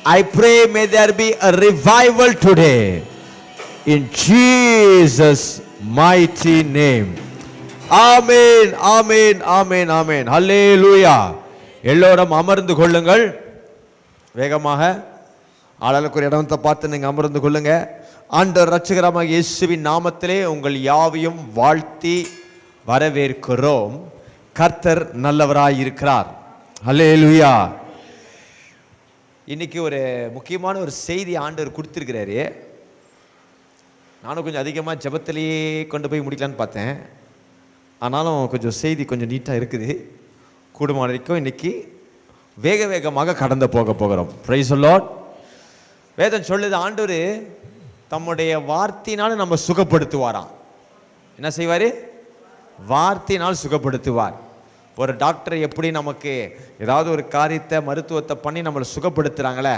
I pray may there be a revival today in Jesus mighty name. Amen, amen, amen, amen. Hallelujah. எல்லோரும் அமர்ந்து கொள்ளுங்கள். வேகமாக ஆளுக்கு ஒரு இடத்தை பார்த்து நீங்கள் அமர்ந்து கொள்ளுங்க. ஆண்டவர் இரட்சகராகிய இயேசுவின் நாமத்திலே உங்கள் யாவையும் வாழ்த்தி வரவேற்கிறோம். கர்த்தர் நல்லவராய் இருக்கிறார். ஹல்லேலூயா. இன்னைக்கு ஒரு முக்கியமான ஒரு செய்தி ஆண்டவர் கொடுத்துருக்கிறாரு. நானும் கொஞ்சம் அதிகமாக ஜெபத்திலேயே கொண்டு போய் முடிக்கலான்னு பார்த்தேன். ஆனாலும் கொஞ்சம் செய்தி கொஞ்சம் நீட்டாக இருக்குது. கூடுமான வரைக்கும் இன்னைக்கு வேகமாக கடந்து போகிறோம். Price the Lord. வேதம் சொல்லுது, ஆண்டவர் தம்முடைய வார்த்தையினால் நம்ம சுகப்படுத்துவாராம். என்ன செய்வார்? வார்த்தையினால் சுகப்படுத்துவார். ஒரு டாக்டர் எப்படி நமக்கு ஏதாவது ஒரு காரியத்தை மருத்துவத்தை பண்ணி நம்மளை சுகப்படுத்துகிறாங்களே,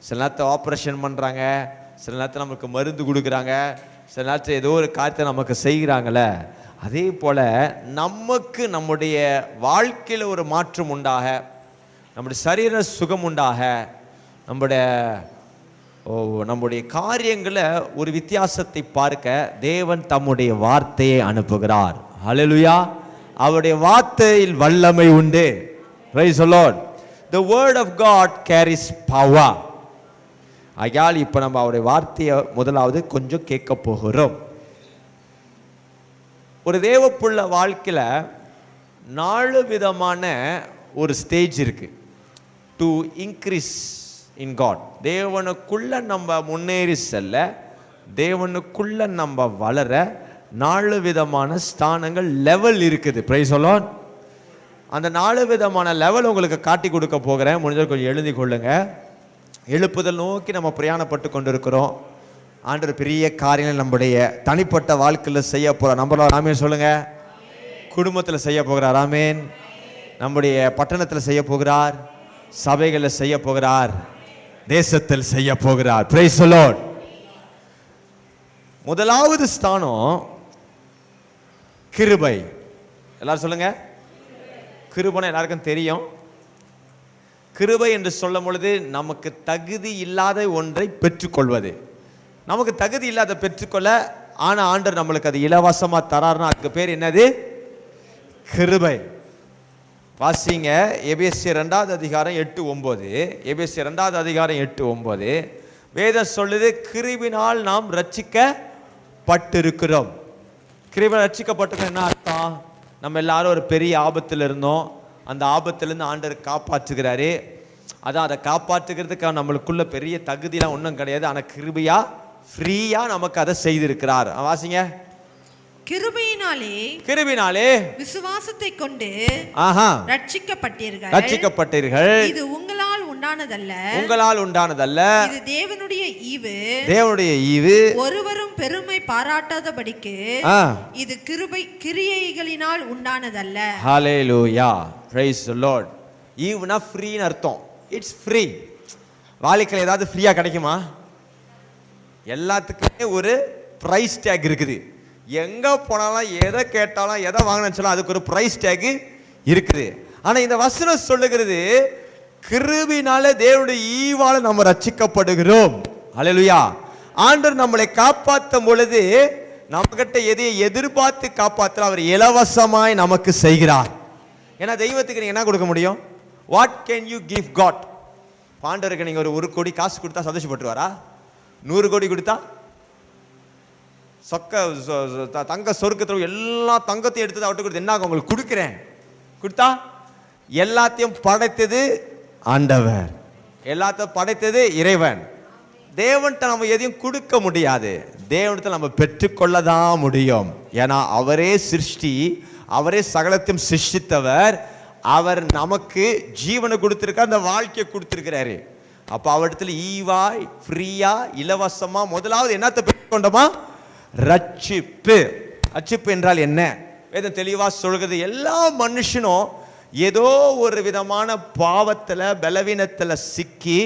சில நேரத்தை ஆப்ரேஷன் பண்ணுறாங்க, சில நேரத்தில் நமக்கு மருந்து கொடுக்குறாங்க, சில நேரத்தில் ஏதோ ஒரு காரியத்தை நமக்கு செய்கிறாங்களே, அதே போல் நமக்கு நம்முடைய வாழ்க்கையில் ஒரு மாற்றம் உண்டாக, நம்முடைய சரீர சுகம் உண்டாக, நம்முடைய காரியங்களை ஒரு வித்தியாசத்தை பார்க்க தேவன் தம்முடைய வார்த்தையை அனுப்புகிறார். ஹல்லேலூயா. அவருடைய வார்த்தையில் வல்லமை உண்டு. Praise the Lord. The word of God carries power. ஆகையால் இப்போ நம்ம அவருடைய வார்த்தையை முதலாவது கொஞ்சம் கேட்க போகிறோம். ஒரு தேவப்புள்ள வாழ்க்கையில் 4 விதமான ஒரு ஸ்டேஜ் இருக்கு. To increase in God. தேவனுக்குள்ள நம்ம முன்னேறி செல்ல, தேவனுக்குள்ள நம்ம வளர 4 விதமான ஸ்தானங்கள், லெவல் இருக்குது. Praise the Lord. அந்த 4 விதமான லெவல் உங்களுக்கு காட்டி கொடுக்க போகிறேன். முடிஞ்ச கொஞ்சம் எழுதி கொள்ளுங்க. எழுப்புதல் நோக்கி நம்ம பிரயாணப்பட்டு கொண்டிருக்கிறோம். ஆண்டவர் பெரிய காரியங்கள் நம்முடைய தனிப்பட்ட வாழ்க்கையில் செய்ய போகிறார். நம்மளால் ஆமேன் சொல்லுங்க. குடும்பத்தில் செய்ய போகிறார். ஆமேன். நம்முடைய பட்டணத்தில் செய்ய போகிறார், சபைகளில் செய்ய போகிறார், தேசத்தில் செய்ய போகிறார். Price the Lord. முதலாவது ஸ்தானம் கிருபை. எல்லாரும் சொல்லுங்க. கிருபைனா எல்லாருக்கும் தெரியும். கிருபை என்று சொல்லும் பொழுது நமக்கு தகுதி இல்லாத ஒன்றை பெற்றுக்கொள்வது. நமக்கு தகுதி இல்லாத பெற்றுக்கொள்ள ஆனால் ஆண்டவர் நம்மளுக்கு அது இலவசமாக தராருன்னா அதுக்கு பேர் என்னது? கிருபை. வாசிங்க எபேசியர் 2வது அதிகாரம் 8-9. எபேசியர் 2வது அதிகாரம் 8-9. வேதம் சொல்லுது, கிருபையினால் நாம் ரட்சிக்கப்பட்டிருக்கிறோம். கிருபையினால் ரட்சிக்கப்பட்டிருக்கோம் என்ன அர்த்தம்? நம்ம எல்லாரும் ஒரு பெரிய ஆபத்தில் இருந்தோம். அந்த ஆபத்திலிருந்து ஆண்டவர் காப்பாற்றுகிறாரு. அதான் அதை காப்பாற்றுகிறதுக்கு நம்மளுக்குள்ள பெரிய தகுதியெலாம் ஒன்றும் கிடையாது. ஆனால் கிருபையா ஃப்ரீயா நமக்கு அதை செய்திருக்கிறார். வாசிங்க. கிருபையினாலே விசுவாசத்தை கொண்டு ரட்சிக்கப்பட்டீர்கள். இது உங்களால் உண்டானதல்ல, இது தேவனுடைய ஈவு, ஒருவரும் பெருமை பாராட்டாதபடிக்கு இது கிரியைகளினால் உண்டானதல்ல. ஹல்லேலூயா. Price the Lord. ஈவ்னா ஃப்ரீன்னு அர்த்தம். It's free. வாழ்க்கையில் ஏதாவது ஃப்ரீயா கிடைக்குமா? எல்லாத்துக்குமே ஒரு பிரைஸ் டேக் இருக்குது. எங்க போனாலும் எதை கேட்டாலும் எதை வாங்கினாலும் அதுக்கு ஒரு பிரைஸ் டேக் இருக்குது. ஆனா இந்த வசனம் சொல்லுகிறது, கிருபையினால தேவனுடைய ஈவால நம்ம ரட்சிக்கப்படுகிறோம். ஹல்லேலூயா. ஆண்டவர் நம்மளை காப்பாற்றும் பொழுது நம்ம கிட்ட எதையை எதிர்பார்த்து காப்பாற்ற அவர் இலவசமாய் நமக்கு செய்கிறார். ஏன்னா தெய்வத்துக்கு நீங்க என்ன கொடுக்க முடியும்? What can you give God? ஆண்டவருக்கு நீங்க ஒரு கோடி காசு கொடுத்தா சந்தோஷப்பட்டுருவாரா? 100 கோடி கொடுத்தா தங்க சொர்க்கத்தில் எல்லா தங்கத்தையும் எடுத்து அவர்கிட்ட கொடுத்து என்ன உங்களுக்கு கொடுக்குறேன் கொடுத்தா? எல்லாத்தையும் படைத்தது ஆண்டவர், எல்லாத்தையும் படைத்தது இறைவன். தேவன்கிட்ட நம்ம எதையும் கொடுக்க முடியாது, தேவனிடத்தில் நம்ம பெற்றுக்கொள்ளதான் முடியும். ஏன்னா அவரே சிருஷ்டி, அவரே சகலத்தையும் சிருஷ்டித்தவர். அவர் நமக்கு ஜீவனை கொடுத்திருக்கார், அந்த வாழ்க்கையை கொடுத்திருக்கிறாரு. அப்ப அவரிடத்துல ஈவாய் ஃப்ரீயா இலவசமா முதலாவது என்னத்தை பெற்றுக்கொண்டோமா? ரட்சிப்பு. ரட்சிப்பு என்றால் என்ன? வேதம் தெளிவா சொல்கிறது, எல்லா மனுஷனும் ஏதோ ஒரு விதமான பாவத்துல பலவீனத்துல சிக்கி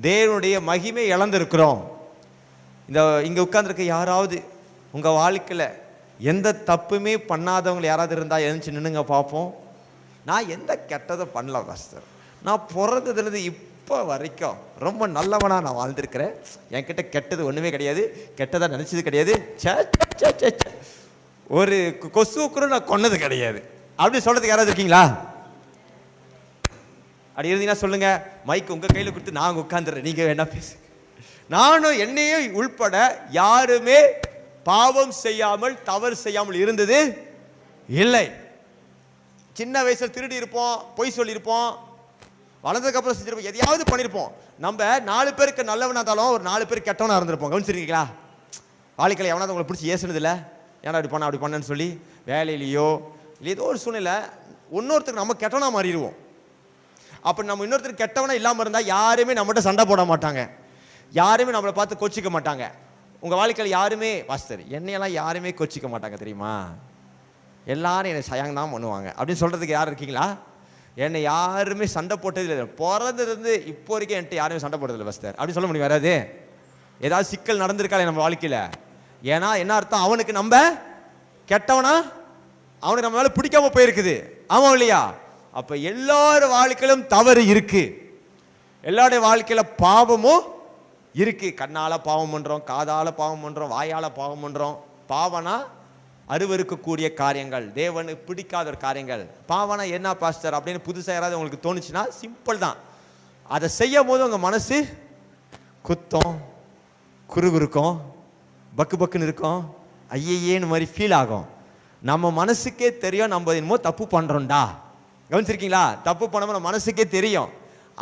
தேவனுடைய மகிமை இழந்திருக்கிறோம். இங்க உட்கார்ந்துருக்க யாராவது உங்க வாழ்க்கையில எந்த தப்புமே பண்ணாதவங்க யாராவது இருந்தா எழுந்துச்சு நின்னுங்க பார்ப்போம். நான் எந்த கெட்டதை பண்ணல பாஸ்டர், நான் பிறந்ததுலேருந்து இப்போ வரைக்கும் ரொம்ப நல்லவனா நான் வாழ்ந்திருக்கிறேன், என்கிட்ட கெட்டது ஒண்ணுமே கிடையாது, கெட்டதா நினைச்சது கிடையாது, ஒரு கொசு கூட நான் கொன்னது கிடையாது அப்படி சொல்றதுக்கு யாராவது இருக்கீங்களா? அப்படி இருந்தீங்கன்னா சொல்லுங்க. மைக் உங்க கையில கொடுத்து நான் உட்கார்ந்துறேன், நீங்க என்ன பேசு. நானும் என்னையும் உள்பட யாருமே பாவம் செய்யாமல் தவறு செய்யாமல் இருந்தது இல்லை. சின்ன வயசுல திருடி இருப்போம், பொய் சொல்லியிருப்போம், வளர்ந்ததுக்கு அப்புறம் செஞ்சிருப்போம், எதையாவது பண்ணிருப்போம். நம்ம 4 பேருக்கு நல்லவனா இருந்தாலும் ஒரு 4 பேருக்கு கெட்டவனா இருந்திருப்போம். கவனிச்சிருக்கீங்களா? வாழ்க்கையில் எவனாவது உங்களை பிடிச்சி ஏசுனது இல்லை, ஏன்னா அப்படி பண்ணேன்னு சொல்லி. வேலையிலையோ இல்லை ஏதோ ஒரு சூழ்நிலை இன்னொருத்தருக்கு நம்ம கெட்டவனா மாறிடுவோம். அப்படி நம்ம இன்னொருத்தருக்கு கெட்டவனா இல்லாமல் இருந்தால் யாருமே நம்மகிட்ட சண்டை போட மாட்டாங்க, யாருமே நம்மளை பார்த்து கொச்சிக்க மாட்டாங்க. உங்கள் வாழ்க்கையில் யாருமே பாஸ்டர் என்னையெல்லாம் யாருமே கொச்சிக்க மாட்டாங்க தெரியுமா, எல்லாரும் என்னை சயாங் தான் பண்ணுவாங்க அப்படின்னு சொல்கிறதுக்கு யார் இருக்கீங்களா? என்னை யாருமே சண்டை போட்டது இல்லை, பிறந்திருந்து இப்போ வரைக்கும் என்கிட்ட யாருமே சண்டை போட்டதில்லை பாஸ்டர் அப்படின்னு சொல்ல முடியும். வராது. ஏதாவது சிக்கல் நடந்திருக்காளே நம்ம வாழ்க்கையில், ஏன்னா என்ன அர்த்தம், அவனுக்கு நம்ம கெட்டவனா, அவனுக்கு நம்ம மேலே பிடிக்காம போயிருக்குது. ஆமாம் இல்லையா? அப்போ எல்லாரும் வாழ்க்கையிலும் தவறு இருக்கு, எல்லாருடைய வாழ்க்கையில பாவமும் இருக்கு. கண்ணால பாவம் பண்றோம், காதால பாவம் பண்றோம், வாயால பாவம் பண்றோம். பாவனா அருவருக்கக்கூடிய காரியங்கள், தேவனுக்கு பிடிக்காத ஒரு காரியங்கள். பாவனா என்ன பாஸ்டர் அப்படின்னு புதுசாக யாராவது உங்களுக்கு தோணுச்சுன்னா சிம்பிள் தான். அதை செய்யும் போது உங்க மனசு குத்தம், குறுகுறுக்கும், பக்கு பக்குன்னு இருக்கும், ஐயேன்னு மாதிரி ஃபீல் ஆகும். நம்ம மனசுக்கே தெரியும் நம்ம என்னமோ தப்பு பண்றோம்டா. கவனிச்சிருக்கீங்களா? தப்பு பண்ணாம நம்ம மனசுக்கே தெரியும்.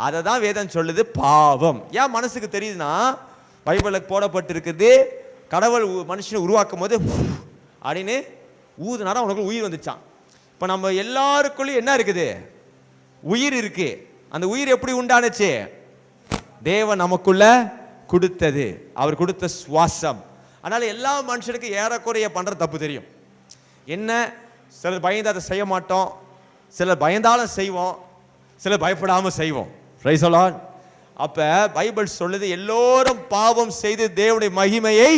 அதை தான் வேதம் சொல்லுது பாவம். ஏன் மனசுக்கு தெரியுதுன்னா, பைபிளுக்கு போடப்பட்டிருக்குது, கடவுள் மனுஷனை உருவாக்கும் போது அப்படின்னு ஊதுனாரா அவனுக்கு உயிர் வந்துச்சான். இப்போ நம்ம எல்லாருக்குள்ளயும் என்ன இருக்குது? உயிர் இருக்கு. அந்த உயிர் எப்படி உண்டானுச்சு? தேவன் நமக்குள்ள கொடுத்தது, அவர் கொடுத்த சுவாசம். அதனால எல்லா மனுஷனுக்கும் ஏறக்குறைய பண்ற தப்பு தெரியும். என்ன, சிலர் பயந்து அதை செய்ய மாட்டோம், சிலர் பயந்தாலும் செய்வோம், சிலர் பயப்படாம செய்வோம். Price the Lord. அப்ப பைபிள் சொல்லுது எல்லோரும் பாவம் செய்து தேவனுடைய மகிமையை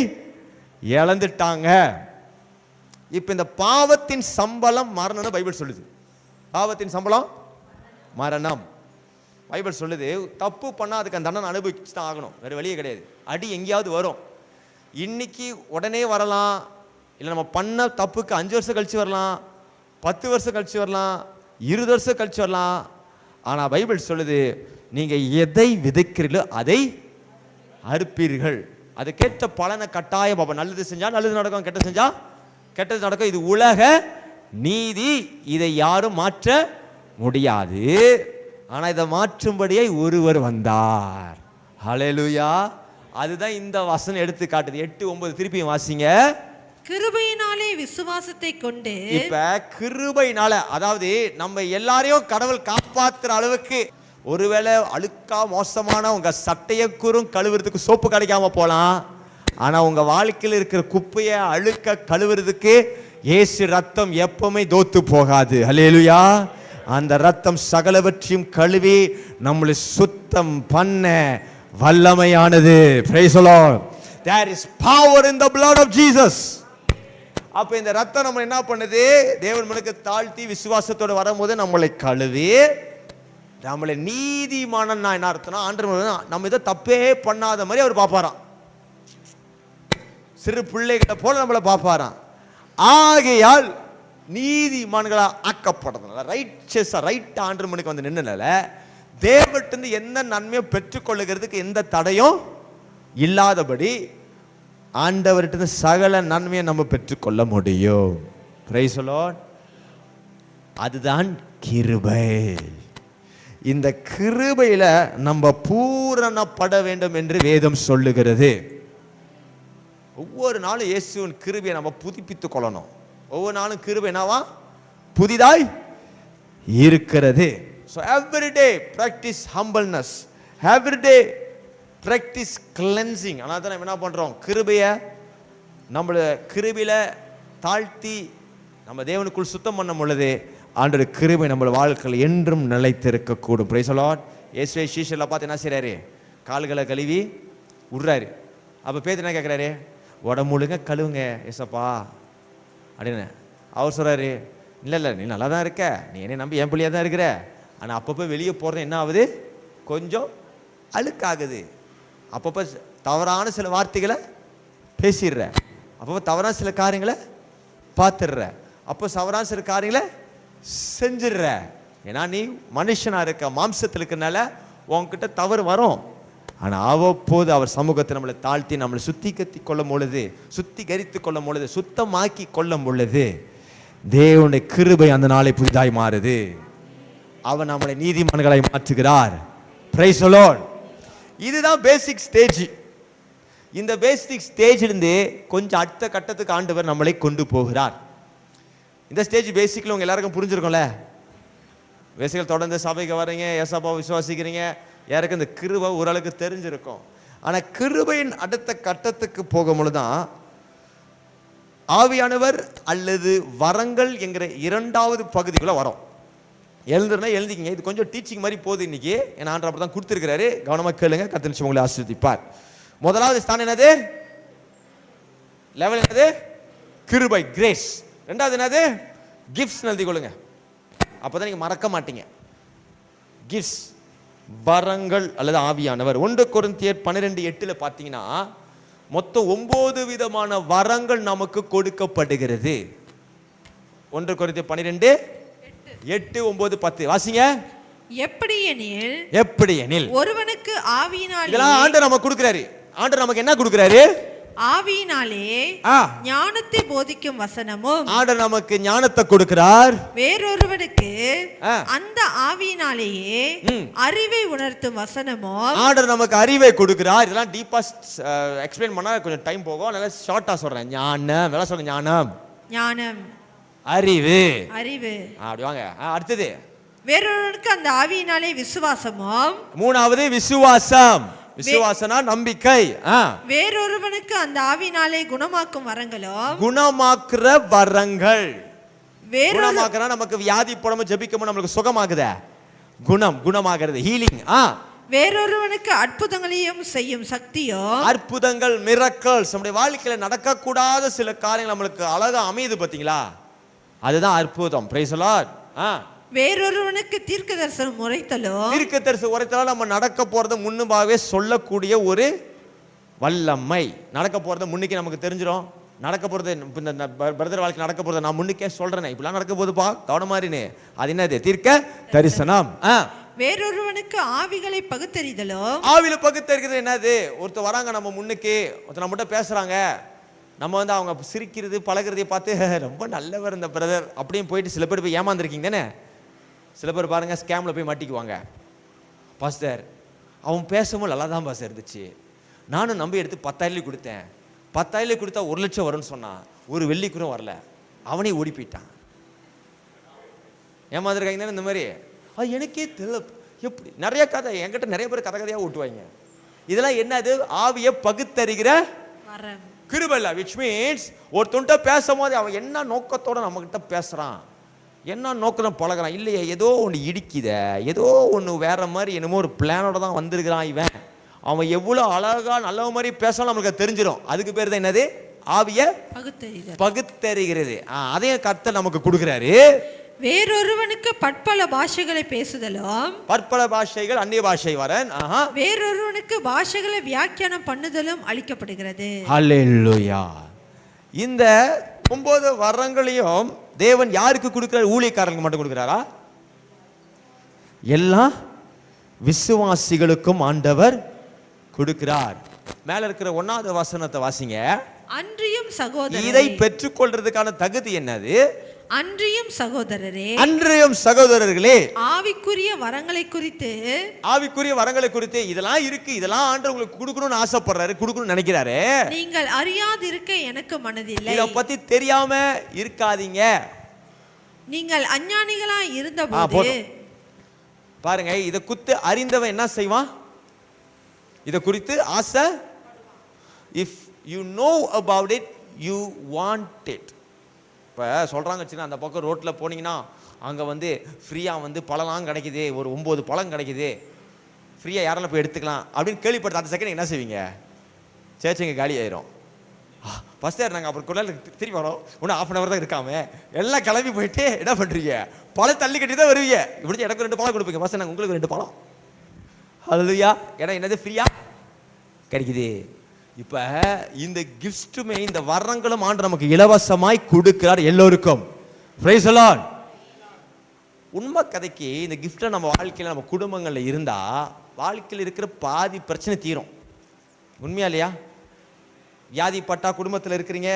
இழந்துட்டாங்க. இப்ப இந்த பாவத்தின் சம்பளம் மரணம்னு பைபிள் சொல்லுது. பாவத்தின் சம்பளம் மரணம். பைபிள் சொல்லுது தப்பு பண்ணா அதுக்கு அந்த தண்டனை அனுபவிச்சு தான் ஆகணும், வேற வழியே கிடையாது. அடி எங்கேயாவது வரும். இன்னைக்கு உடனே வரலாம், இல்லை நம்ம பண்ண தப்புக்கு 5 வருஷம் கழிச்சு வரலாம், 10 வருஷம் கழிச்சு வரலாம், 20 வருஷம் கழிச்சு வரலாம். ஆனா பைபிள் சொல்லுது நீங்க எதை விதைக்கிறீர்களோ அதை அறுப்பீர்கள். அது கேட்ட பலனை கட்டாயம். பாப்பா, நல்லது செஞ்சா நல்லது நடக்கும், கெட்டது செஞ்சா கெட்டது நடக்கும். இது உலக நீதி, இதை யாரும் மாற்ற முடியாது. ஆனா இதை மாற்றும்படியே ஒருவர் வந்தார். ஹல்லேலூயா. அதுதான் இந்த வசனம் எடுத்து காட்டுது. 8:9 திருப்பியும் வாசிங்க. கிருபையினாலே விசுவாசத்தை கொண்டு. இப்ப கிருபையினால, அதாவது நம்ம எல்லாரையும் கடவுள் காப்பாத்துற அளவுக்கு, ஒருவேளை அழுக்கா மோசமான உங்க சட்டைய கூறும் கழுவுறதுக்கு சோப்பு கிடைக்காம போலாம், ஆனா உங்க வாழ்க்கையில் இருக்கிற குப்பைய அழுக்க கழுவுறதுக்கு இயேசு ரத்தம் எப்பவுமே தோத்து போகாது. ஹல்லேலூயா. அந்த ரத்தம் சகலவற்றையும் கழுவி நம்மளை சுத்தம் பண்ண வல்லமையானது. Praise the Lord. There is power in the blood of Jesus. அப்ப இந்த ரத்தம் நம்ம என்ன பண்ணுது? தேவன் முன்னுக்கு தாழ்த்தி விசுவாசத்தோட வரும்போது நம்மளை கழுவி நம்மளை நீதிமானன்னா என்ன அர்த்தம்னா, ஆண்டவர் நம்ம இதை தப்பே பண்ணாத மாதிரி அவர் பார்ப்பாராம். சிறு பிள்ளைகளை போல நம்மளை பார்ப்பாராம். ஆகையால் நீதிமான்களா ஆக்கப்படுறதுனால, ரைட்சஸா ரைட் ஆண்டவர் முன்னுக்கு வந்து நின்னனால தேவனிடமிருந்து எந்த நன்மையும் பெற்றுக்கொள்ளுகிறதுக்கு எந்த தடையும் இல்லாதபடி ஆண்டவர்கிட்ட சகல நன்மையை நம்ம பெற்றுக்கொள்ள முடியும். Price the Lord. அதுதான் கிருபை. இந்த கிருபையில நம்ம பூரணப்பட வேண்டும் என்று வேதம் சொல்லுகிறது. ஒவ்வொரு நாளும் இயேசுவின் கிருபையை நம்ம புதுப்பித்துக் கொள்ளணும். ஒவ்வொரு நாளும் கிருபை என்னவா? புதிதாய் இருக்கிறது. So every day practice humbleness, every day practice cleansing. அதனால தான் நம்ம என்ன பண்றோம்? கிருபையை நம்மள கிருபையில தாழ்த்தி நம்ம தேவனுக்குள் சுத்தம் பண்ண பொழுது ஆண்டவர் கிருபை நம்ம வாழ்க்கையில் என்றும் நிலைத்திருக்க கூடும். Price the Lord. இயேசுவை சீஷர்களை பார்த்து என்ன செய்றாரு? கால்களை கழுவி விடுறாரு. அப்ப பேதுரு என்ன கேட்கிறாரு? உடம்பு முழுங்க கழுவுங்க ஏசப்பா அப்படின்னு. அவர் சொல்றாரு, இல்லை நீ நல்லா தான் இருக்க, நீ என்னை நம்பி என் பிள்ளையா தான் இருக்கிற, ஆனால் அப்பப்போ வெளியே போகிறது என்ன ஆகுது? கொஞ்சம் அழுக்காகுது. அப்பப்போ தவறான சில வார்த்தைகளை பேசிடுற, அப்பப்போ தவறான சில காரியங்களை பார்த்துடுற, அப்போ தவறான சில காரியங்களை செஞ்சிடுற. ஏன்னா நீ மனுஷனா இருக்க, மாம்சத்தில் இருக்கனால உன்கிட்ட தவறு வரும். ஆனால் அவ்வப்போது அவர் சமூகத்தை நம்மளை தாழ்த்தி நம்மளை சுத்திகரித்து கொள்ளும் பொழுது, சுத்திகரித்து கொள்ளும் பொழுது, சுத்தமாக்கி கொள்ளும் பொழுது தேவனுடைய கிருபை அந்த நாளை புதிதாய் மாறுது. அவர் நம்மளை நீதிமான்களை மாற்றுகிறார். Price the Lord. இதுதான் பேசிக் ஸ்டேஜ். இந்த பேசிக் ஸ்டேஜிலிருந்து கொஞ்சம் அடுத்த கட்டத்துக்கு ஆண்டவர் நம்மளை கொண்டு போகிறார். இந்த ஸ்டேஜ் பேசிக்கில் உங்க எல்லாருக்கும் புரிஞ்சிருக்கும்ல. பேசிக்கல் தொடர்ந்து சபைக்கு வரீங்க, ஏசப்பாவை விசுவாசிக்கிறீங்க, யாருக்கும் இந்த கிருபை ஓரளவுக்கு தெரிஞ்சிருக்கும். ஆனால் கிருபையின் அடுத்த கட்டத்துக்கு போகும்பொழுது தான் ஆவியானவர் அல்லது வரங்கள் என்கிற இரண்டாவது பகுதிக்குள்ள வரும். எழுதுனா எழுதிக்கிங்க. இது கொஞ்சம் டீச்சிங் மாதிரி போகுது இன்னைக்கு. ஏன்னா ஆண்டவர் அப்படி தான் கொடுத்துருக்கிறாரு. கவனமாக கேளுங்க, கர்த்தர் நிச்சயம் உங்களை ஆசீர்வதிப்பார். முதலாவது ஸ்தானம் என்னது? லெவல் என்னது? கிருபை, கிரேஸ். ரெண்டாவது என்னது? கிஃப்ட்ஸ் எழுதி கொள்ளுங்க. அப்பதான் நீங்க மறக்க மாட்டீங்க. கிஃப்ட்ஸ், வரங்கள் அல்லது ஆவியானவர். 1 கொரிந்தியர் 12:8 பார்த்தீங்கன்னா மொத்தம் 9 விதமான வரங்கள் நமக்கு கொடுக்கப்படுகிறது. 1 கொரிந்தியர் 12:8, 9, 10 வாசிங்க. எப்படியெனில் ஒருவனுக்கு ஆவியினாலே, இதெல்லாம் ஆண்டவர் நமக்கு கொடுக்கிறாரு. ஆண்டவர் நமக்கு என்ன கொடுக்கிறாரு? ஆவியினாலே ஞானத்தை போதிக்கும் வசனமும். ஆண்டவர் நமக்கு ஞானத்தை கொடுக்கிறார். வேறொருவனுக்கு அந்த ஆவியினாலேயே அறிவை உணர்த்தும் வசனமும். ஆண்டவர் நமக்கு அறிவை கொடுக்கிறார். இதெல்லாம் டீப்பா எக்ஸ்பிளைன் பண்ணா கொஞ்சம் டைம் போகும். அதனால ஷார்ட்டா சொல்றேன். ஞானம், வேலை சொல்லுங்க. ஞானம், ஞானம், அறிவு, அறிவு. அப்படி வாங்க. அடுத்தது வேறொருவனுக்கு அந்த ஆவியினாலே விசுவாசமும். மூணாவது விசுவாசம். விசுவாசனா நம்பிக்கை. வேறொருவனுக்கு அந்த ஆவியினாலே குணமாக்கும் வரங்களும். குணமாக்குற வரங்கள். குணமாக்குறா நமக்கு வியாதி போடாம ஜெபிக்கும் நமக்கு சுகமாகுதே. குணமாகிறது, ஹீலிங். வேறொருவனுக்கு அற்புதங்களையும் செய்யும் சக்தியோ. அற்புதங்கள், மிரக்கல்ஸ். நம்முடைய வாழ்க்கையில நடக்க கூடாத சில காரியங்கள் நம்மளுக்கு அழகா அமையுது பாத்தீங்களா? அதுதான் அற்புதம். Price the Lord. வேறொருவனுக்கு தீர்க்கதரிசனம் உரைத்தலும். தீர்க்கதரிசனம் உரைத்தலும் நம்ம நடக்க போறத முன்னுபாகவே சொல்லக்கூடிய ஒரு வல்லமை. நடக்க போறத முன்னுக்கே நமக்கு தெரிஞ்சிடும். நடக்க போறது இந்த பிரதர் வாழ்க்கை நடக்க போறத நான் முன்னுக்கே சொல்றேன். இப்படிலாம் நடக்க போதுப்பா, கவனமாரினே. அது என்னது? தீர்க்க தரிசனம். வேறொருவனுக்கு ஆவிகளை பகுத்தறிதலும். ஆவில பகுத்தறிகிறது என்னது? ஒருத்தர் வராங்க நம்ம முன்னுக்கு, ஒருத்தர் நம்மகிட்ட பேசுறாங்க. நம்ம வந்து அவங்க சிரிக்கிறது பழகிறதை பார்த்து ரொம்ப நல்லவர் இந்த பிரதர் அப்படின்னு போயிட்டு சில பேர் போய் ஏமாந்துருக்கீங்க தானே. சில பேர் பாருங்க ஸ்கேம்ல போய் மாட்டிக்குவாங்க. பாஸ்டர் அவன் பேசும்போது நல்லா தான் பாஸ்டர் இருந்துச்சு, நானும் நம்பி எடுத்து 10,000 கொடுத்தேன், 10,000 கொடுத்தா 1 லட்சம் வரும்னு சொன்னான், ஒரு வெள்ளி கூட வரல, அவனே ஓடி போயிட்டான். ஏமாந்துருக்காங்க தானே இந்த மாதிரி. அது எனக்கே தெரியல. எப்படி நிறைய கதை என்கிட்ட நிறைய பேர் கதையாக ஓட்டுவாங்க. இதெல்லாம் என்னது? ஆவியை பகுத்தறிகிற கிருபை. which means ஒருத்தன்ட்ட பேசும்போது அவன் என்ன நோக்கத்தோட நம்ம கிட்ட பேசுறான், என்ன நோக்கம் பழகிறான், இல்லையே ஏதோ ஒன்று இடிக்குத, ஏதோ ஒன்று வேற மாதிரி என்னமோ ஒரு பிளானோட தான் வந்திருக்கிறான் இவன். அவன் எவ்வளோ அழகா நல்ல மாதிரி பேசலாம் நம்மளுக்கு தெரிஞ்சிடும். அதுக்கு பேர் தான் என்னது? ஆவிய பகுத்தறிகிறது. அதையும் கர்த்தர் நமக்கு கொடுக்கிறாரு. வேறொருவனுக்கு பற்பல பாஷைகளை பேசுதலும். பற்பல பாஷைகள், அந்நிய பாஷை வரன். வேறொருவனுக்கு பாஷைகளை வியாக்கியானம் பண்ணுதலும் அளிக்கப்படுகிறது. ஹல்லேலூயா. இந்த 9 வரங்களையும் தேவன் யாருக்கு கொடுக்கிறார்? ஊழியக்காரங்களுக்கு மட்டும் கொடுக்கிறாரா? எல்லா விசுவாசிகளுக்கும் ஆண்டவர் கொடுக்கிறார். மேல இருக்கிற 1வது வசனத்தை வாசிங்க. அன்றியும் சகோதரரே, இதை பெற்றுக்கொள்றதுக்கான தகுதி என்னது? அன்றியும் சகோதரரே, அன்றியும் சகோதரர்களே, ஆவிக்குரிய வரங்களை குறித்து இதெல்லாம் இருக்கு, இதெல்லாம் ஆண்டவர் உங்களுக்கு கொடுக்கணும்னு ஆசைப்படுறாரு, கொடுக்கணும்னு நினைக்கிறாரு. நீங்கள் அறியாதிருக்க எனக்கு மனதில்லை. இத பத்தி தெரியாம இருக்காதீங்க. நீங்கள் அஞ்ஞானிகளா இருந்தபோது. பாருங்க, இத குத்து அறிந்தவன் என்ன செய்வான்? இத குறித்து ஆசை. if you know about it, you want it. இப்போ சொல்கிறாங்க வச்சுன்னா, அந்த பக்கம் ரோட்டில் போனீங்கன்னா அங்கே வந்து ஃப்ரீயாக வந்து பழம்லாம் கிடைக்குது, ஒரு 9 பழம் கிடைக்குது, ஃப்ரீயாக யாரெல்லாம் போய் எடுத்துக்கலாம் அப்படின்னு கேள்விப்படுத்த அந்த செகண்ட் என்ன செய்வீங்க? சேர்ச்சிங்க காலி ஆயிரும். ஃபஸ்ட் இயர் நாங்கள் அப்புறம் கொள்ள திரும்பி வரோம், இன்னும் 1/2 hour தான் இருக்காம எல்லாம் கிளம்பி போயிட்டு என்ன பண்ணுறீங்க? பழம் தள்ளி கட்டி தான் வருவீங்க. இப்படி எனக்கு 2 பழம் கொடுப்பீங்க. ஃபஸ்ட் நாங்கள் உங்களுக்கு 2 பழம். ஹல்லேலூயா. ஏன்னா என்னது ஃப்ரீயா கிடைக்குது. இப்ப இந்த கிஃப்ட்டுமே, இந்த வரங்களும் ஆண்டவர் நமக்கு இலவசமாய் கொடுக்கிறார் எல்லோருக்கும். Price the Lord. உண்மை கதைக்கு இந்த கிஃப்ட்டை நம்ம வாழ்க்கையில் நம்ம குடும்பங்களில் இருந்தா வாழ்க்கையில் இருக்கிற பாதி பிரச்சனை தீரும். உண்மையா இல்லையா? வியாதிப்பட்டா குடும்பத்தில் இருக்கிறீங்க,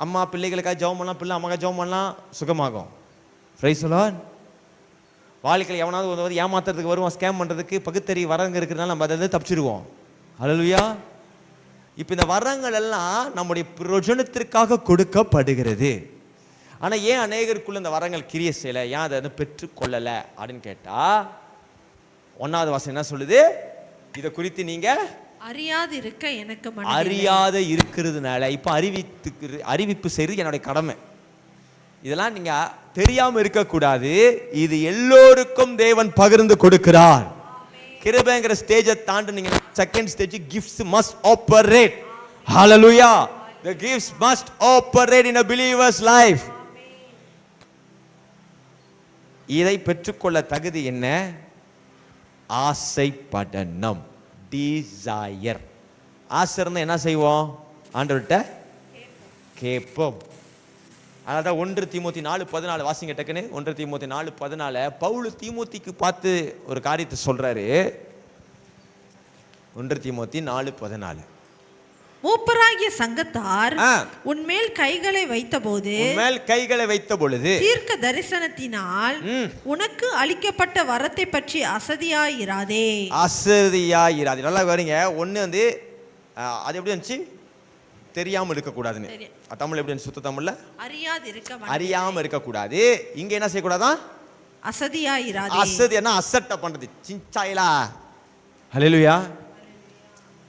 அம்மா பிள்ளைகளுக்காக ஜெபம் பண்ணலாம், பிள்ளை அம்மாக்காக ஜெபம் பண்ணலாம், சுகமாகும். Price the Lord. வாழ்க்கையில் எவனாவது வந்து ஏமாத்துறதுக்கு வருவான், ஸ்கேம் பண்ணுறதுக்கு பகுத்தறி வரங்க இருக்கிறதுனால நம்ம அதை தப்பிச்சிடுவோம். ஹல்லேலூயா. இப்போ இந்த வரங்கள் எல்லாம் நம்முடைய பிரயோஜனத்திற்காக கொடுக்கப்படுகிறது. ஆனால் ஏன் அநேகருக்குள்ள இந்த வரங்கள் கிரியை செய்யலை, ஏன் அதை வந்து பெற்றுக்கொள்ளலை அப்படின்னு கேட்டால் 1வது வசனம் என்ன சொல்லுது? இதை குறித்து நீங்கள் அறியாது இருக்க எனக்கு அறியாத இருக்கிறதுனால இப்போ அறிவிப்பு செய்கிறது என்னுடைய கடமை. இதெல்லாம் நீங்க தெரியாம இருக்கக்கூடாது. இது எல்லோருக்கும் தேவன் பகிர்ந்து கொடுக்கிறார். கிருபைங்கிற ஸ்டேஜை தாண்டி நீங்க second stage gifts must operate. Hallelujah. The gifts must operate in a believer's life. இதை பெற்றுக்கொள்ள தகுதி என்ன? ஆசைப்படணும். டிசையர். ஆசைன்னா என்ன செய்வோம்? ஆண்டவர்கிட்ட கேட்போம். அதான் 1 தீமோத்தி 4:14 வாசிங்க டக்குன்னு. 1 தீமோத்தி 4:14 பவுல் தீமோத்திக்கு பார்த்து ஒரு காரியத்தை சொல்றாரு. 1 தீமோத்தி 4:14 மூப்பராகிய சங்கத்தார் உன்மேல் கைகளை வைத்த பொழுது தீர்க்க தரிசனத்தினால் உனக்கு அளிக்கப்பட்ட வரத்தை பற்றி அசதியாயிராதே. நல்லா வரீங்க. ஒன்று வந்து அது எப்படி இருந்துச்சு? தெரியாம இருக்கக்கூடாதுன்னு. தமிழ் எப்படி சுத்த தமிழ்ல? அறியாம இருக்கக்கூடாது. இங்க என்ன செய்யக்கூடாதான்? அசதியாயிராதே. அசதினா அசட்ட பண்றது, சிஞ்சாயிலா. ஹல்லேலூயா.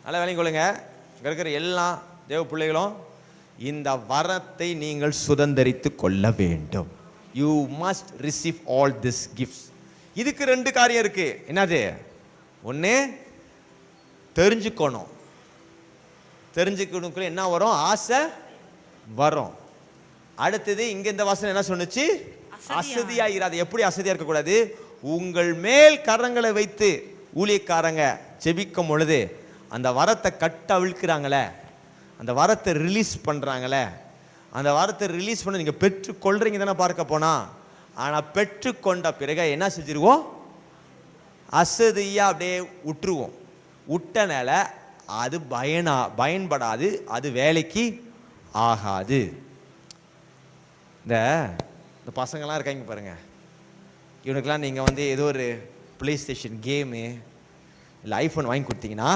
நல்ல வேலைங்க கொள்ளுங்க. இருக்கிற எல்லா தேவ பிள்ளைகளும் இந்த வரத்தை நீங்கள் சுதந்தரித்து கொள்ள வேண்டும். You must receive all this gifts. இதுக்கு 2 காரியம் இருக்கு. என்னது? ஒன்று தெரிஞ்சுக்கணும். தெரிஞ்சுக்கணுக்குள்ள என்ன வரும்? ஆசை வரும். அடுத்தது இங்க இந்த வசனம் என்ன சொன்னுச்சு? அசதியா இராது. எப்படி அசதியா இருக்க கூடாது? உங்கள் மேல் கரங்களை வைத்து ஊழியக்காரங்க ஜெபிக்கும் பொழுது அந்த வரத்தை அவிழ்க்கிறாங்களே, அந்த வரத்தை ரிலீஸ் பண்றாங்களே, அந்த வரத்தை ரிலீஸ் பண்ண நீங்க பெற்று கொள்றீங்க தானே பார்க்க போனா. ஆனா பெற்றுக்கொண்ட பிறகு என்ன செஞ்சிருவோம்? அசதியா அப்படியே விட்டுருவோம். விட்டனால அது பயன்படாது, அது வேலைக்கு ஆகாது. இந்த பசங்கள்லாம் இருக்காங்க பாருங்க, இவனுக்கெல்லாம் நீங்கள் வந்து ஏதோ ஒரு பிளே ஸ்டேஷன் கேமு இல்லை ஐஃபோன் வாங்கி கொடுத்தீங்கன்னா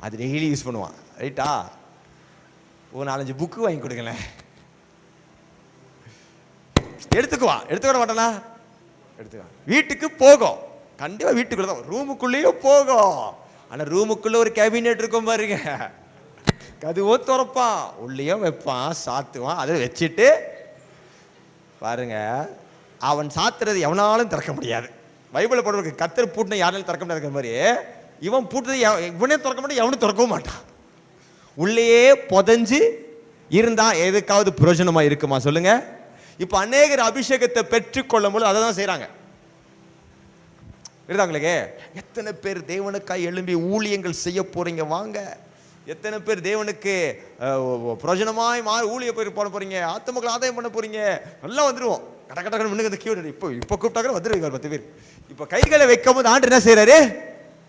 அது டெய்லி யூஸ் பண்ணுவான். ரைட்டா? ஒரு 4-5 புக்கு வாங்கி கொடுங்களேன், எடுத்துக்கிட மாட்டானா? எடுத்துக்குவான். வீட்டுக்கு போகும், கண்டிப்பாக வீட்டுக்குள்ள தான், ரூமுக்குள்ளேயே போகும். ஆனால் ரூமுக்குள்ள ஒரு கேபினெட் இருக்கும் பாருங்க, கதுவோ திறப்பான், உள்ளேயும் வைப்பான், சாத்துவான். அதை வச்சுட்டு பாருங்க, அவன் சாத்துறது எவனாலும் திறக்க முடியாது. பைபிளை போடுறதுக்கு கத்தர் பூட்டின யாராலும் திறக்க முடியாத மாதிரி இவன் பூட்டுறது இவனே திறக்க மாட்டான், எவனும் திறக்கவும் மாட்டான். உள்ளேயே புதஞ்சு இருந்தா எதுக்காவது பிரயோஜனமா இருக்குமா சொல்லுங்க? இப்ப அநேகர் அபிஷேகத்தை பெற்றுக்கொள்ளும் போது அதை தான் செய்யறாங்க. இருக்காங்களே, எத்தனை பேர் தேவனுக்காய் எழும்பி ஊழியங்கள் செய்ய போறீங்க வாங்க, எத்தனை பேர் தேவனுக்கு பிரயோஜனமாய் ஊழிய போய் போட போறீங்க, ஆத்மக்கள் ஆதாயம் பண்ண போறீங்க, நல்லா வந்துருவோம். கட கட முன்னுக்கு கியூ இப்போ கூப்பிட்டாக்க வந்துருவீங்க 10 பேர். இப்போ கைகளை வைக்கும் போது ஆண்டு என்ன செய்யறாரு?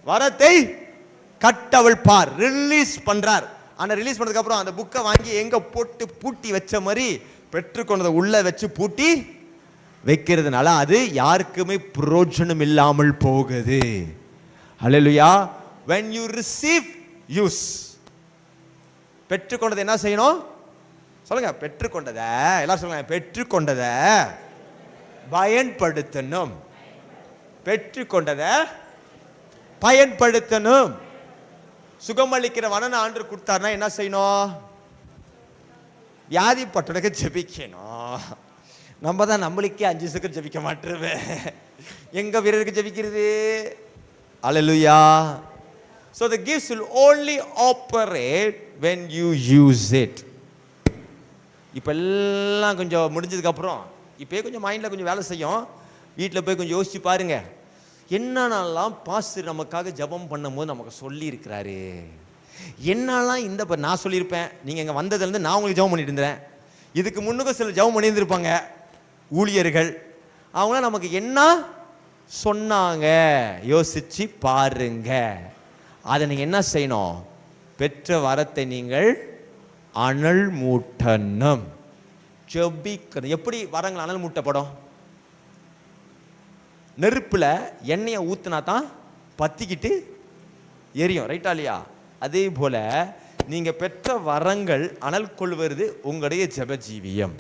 வரத்தை கட்டவிழ்ப்பார், ரிலீஸ் பண்றார். ஆனா ரிலீஸ் பண்ணதுக்கு அப்புறம் அந்த புக்கை வாங்கி எங்க போட்டு பூட்டி வச்ச மாதிரி பெற்றுக்கொண்டதை உள்ள வச்சு பூட்டி வைக்கிறதுனால அது யாருக்குமே பிரயோஜனம் இல்லாமல் போகுது. ஹல்லேலூயா. when you receive, use. பெற்றுக்கொண்டதை என்ன செய்யணும் சொல்லுங்க? பெற்றுக்கொண்டதை எல்லாரும் சொல்லுங்க, பெற்றுக்கொண்டதை பயன்படுத்தணும். பெற்றுக்கொண்டதை பயன்படுத்தணும். சுகமளிக்கிற வனன ஆண்டு கொடுத்தாருன்னா என்ன செய்யணும்? வியாதிப்பட்டவனுக்கு ஜெபிக்கணும். நம்ம தான் நம்மளுக்கே 5 செகண்ட் ஜெபிக்க மாட்டேருவே, எங்க வீரருக்கு ஜெபிக்கிறது? அல்லேலூயா. So the gifts will only operate when you use it. இப்போ எல்லாம் கொஞ்சம் முடிஞ்சதுக்கு அப்புறம் இப்போயே கொஞ்சம் மைண்டில் கொஞ்சம் வேலை செய்யும். வீட்டில் போய் கொஞ்சம் யோசிச்சு பாருங்க, என்னென்னலாம் பாஸ்டர் நமக்காக ஜெபம் பண்ணும்போது நமக்கு சொல்லி இருக்கிறாரு. என்னெல்லாம் இந்த நான் சொல்லியிருப்பேன். நீங்கள் இங்கே வந்ததுலேருந்து நான் உங்களுக்கு ஜெபம் பண்ணிட்டு இருந்தேன். இதுக்கு முன்னுக்கு சில ஜெபம் பண்ணியிருந்திருப்பாங்க ஊழியர்கள். அவங்களாம் நமக்கு என்ன சொன்னாங்க யோசிச்சு பாருங்க. அதை நீங்கள் என்ன செய்யணும்? பெற்ற வரத்தை நீங்கள் அனல் மூட்டணும், ஜெபிக்கணும். எப்படி வரங்கள் அனல் மூட்டப்படும்? நெருப்புல எண்ணெயை ஊத்துனா தான் பத்திக்கிட்டு எரியும், ரைட்டா இல்லையா? அதே போல நீங்க பெற்ற வரங்கள் அனல் கொள்வது உங்களுடைய ஜெப ஜீவியம்,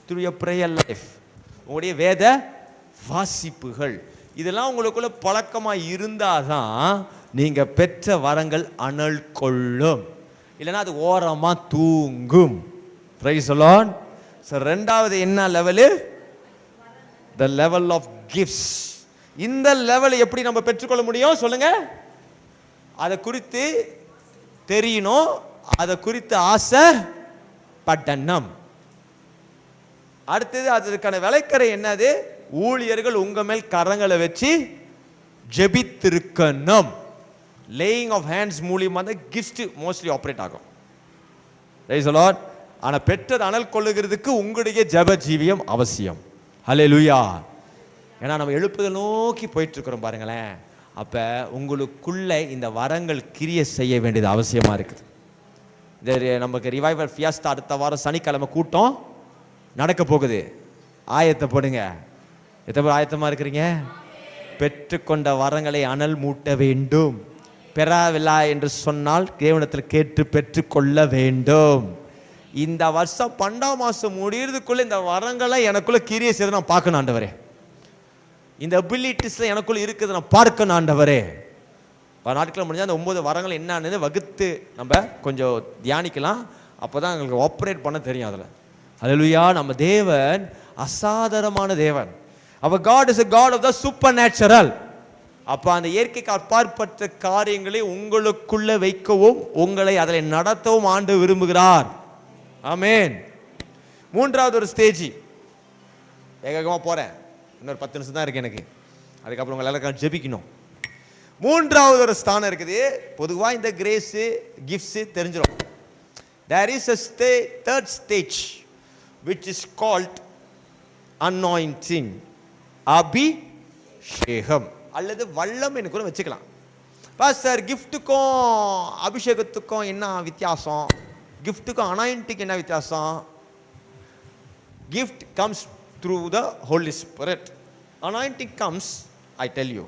through your prayer life, உங்களுடைய வேத வாசிப்புகள். இதெல்லாம் உங்களுக்குள்ள பழக்கமா இருந்தாதான் நீங்க பெற்ற வரங்கள் அனல் கொள்ளும். இல்லைன்னா அது ஓரமா தூங்கும். Price the Lord. சோ ரெண்டாவது என்ன level? the level of gifts. இந்த லெவலை எப்படி நம்ம பெற்றுக்கொள்ள முடியும் சொல்லுங்க? அதை குறித்து தெரியணும், அதை குறித்து ஆசை பட்டணும். அடுத்தது அதற்கான விளைக்கரை என்னது? ஊழியர்கள் உங்க மேல் கரங்களை வச்சு ஜெபித்திருக்கணும். லேயிங் ஆஃப் ஹேண்ட்ஸ் மூலியமா தான் கிஃப்ட் மோஸ்ட்லி ஆப்ரேட் ஆகும். Price the Lord. ஆனா பெற்றது அனல் கொள்ளுகிறதுக்கு உங்களுடைய ஜெப ஜீவியம் அவசியம். ஹல்லேலூயா. ஏன்னா நம்ம எழுப்புதல் நோக்கி போயிட்டு இருக்கிறோம் பாருங்களேன். அப்ப உங்களுக்குள்ள இந்த வரங்கள் கிரியை செய்ய வேண்டியது அவசியமா இருக்குது. இந்த நமக்கு ரிவைவல் ஃபியாஸ்டா அடுத்த வாரம் சனிக்கிழமை கூட்டம் நடக்க போகுது. ஆயத்தப்படுங்க. எத்தனை பேர் ஆயத்தமா இருக்கிறீங்க? பெற்றுக்கொண்ட வரங்களை அனல் மூட்ட வேண்டும். பெறாவில்லா என்று சொன்னால் தேவனிடத்தில் கேட்டு பெற்றுக்கொள்ள வேண்டும். இந்த வருஷம் 12ஆம் மாசம் முடியறதுக்குள்ள இந்த வரங்களை எனக்குள்ள கிரியை செய்து நான் பார்க்கணும் ஆண்டவரே. இந்த அபிலிட்டிஸ் எனக்குள்ள இருக்குது நான் பார்க்கணும் ஆண்டவரே. நாட்களில் முடிஞ்சால் அந்த 9 வரங்கள் என்னன்னு வகுத்து நம்ம கொஞ்சம் தியானிக்கலாம். அப்போதான் எங்களுக்கு ஆப்ரேட் பண்ண தெரியும் அதில். ஹல்லேலூயா. நம்ம தேவன் அசாதாரணமான தேவன். Our God is a God of the supernatural. அப்ப அந்த இயற்கைக்கு அப்பாற்பட்ட காரியங்களை உங்களுக்குள்ள வைக்கவும் உங்களை அதில் நடத்தவும் ஆண்டு விரும்புகிறார். ஆமென். மூன்றாவது ஒரு ஸ்டேஜ், வேகமா போறேன், இன்னொரு 10 நிமிஷம் தான் இருக்கு எனக்கு, அதுக்கப்புறம் உங்களை எல்லாருக்கும் ஜெபிக்கணும். மூன்றாவது ஒரு ஸ்தானம் இருக்குது. பொதுவா இந்த கிரேஸ் கிஃப்ட்ஸ் தெரிஞ்சிடும். There is a third stage which is called anointing, அபிஷேகம் அல்லது வல்லமைன்னு கூட வச்சுக்கலாம். பாஸ்டர் கிஃப்ட்டுக்கும் அபிஷேகத்துக்கும் என்ன வித்தியாசம்? கிஃப்ட்டுக்கும் அனாயிண்டிங் என்ன வித்தியாசம்? gift comes through the Holy Spirit. Anointing comes, I tell you.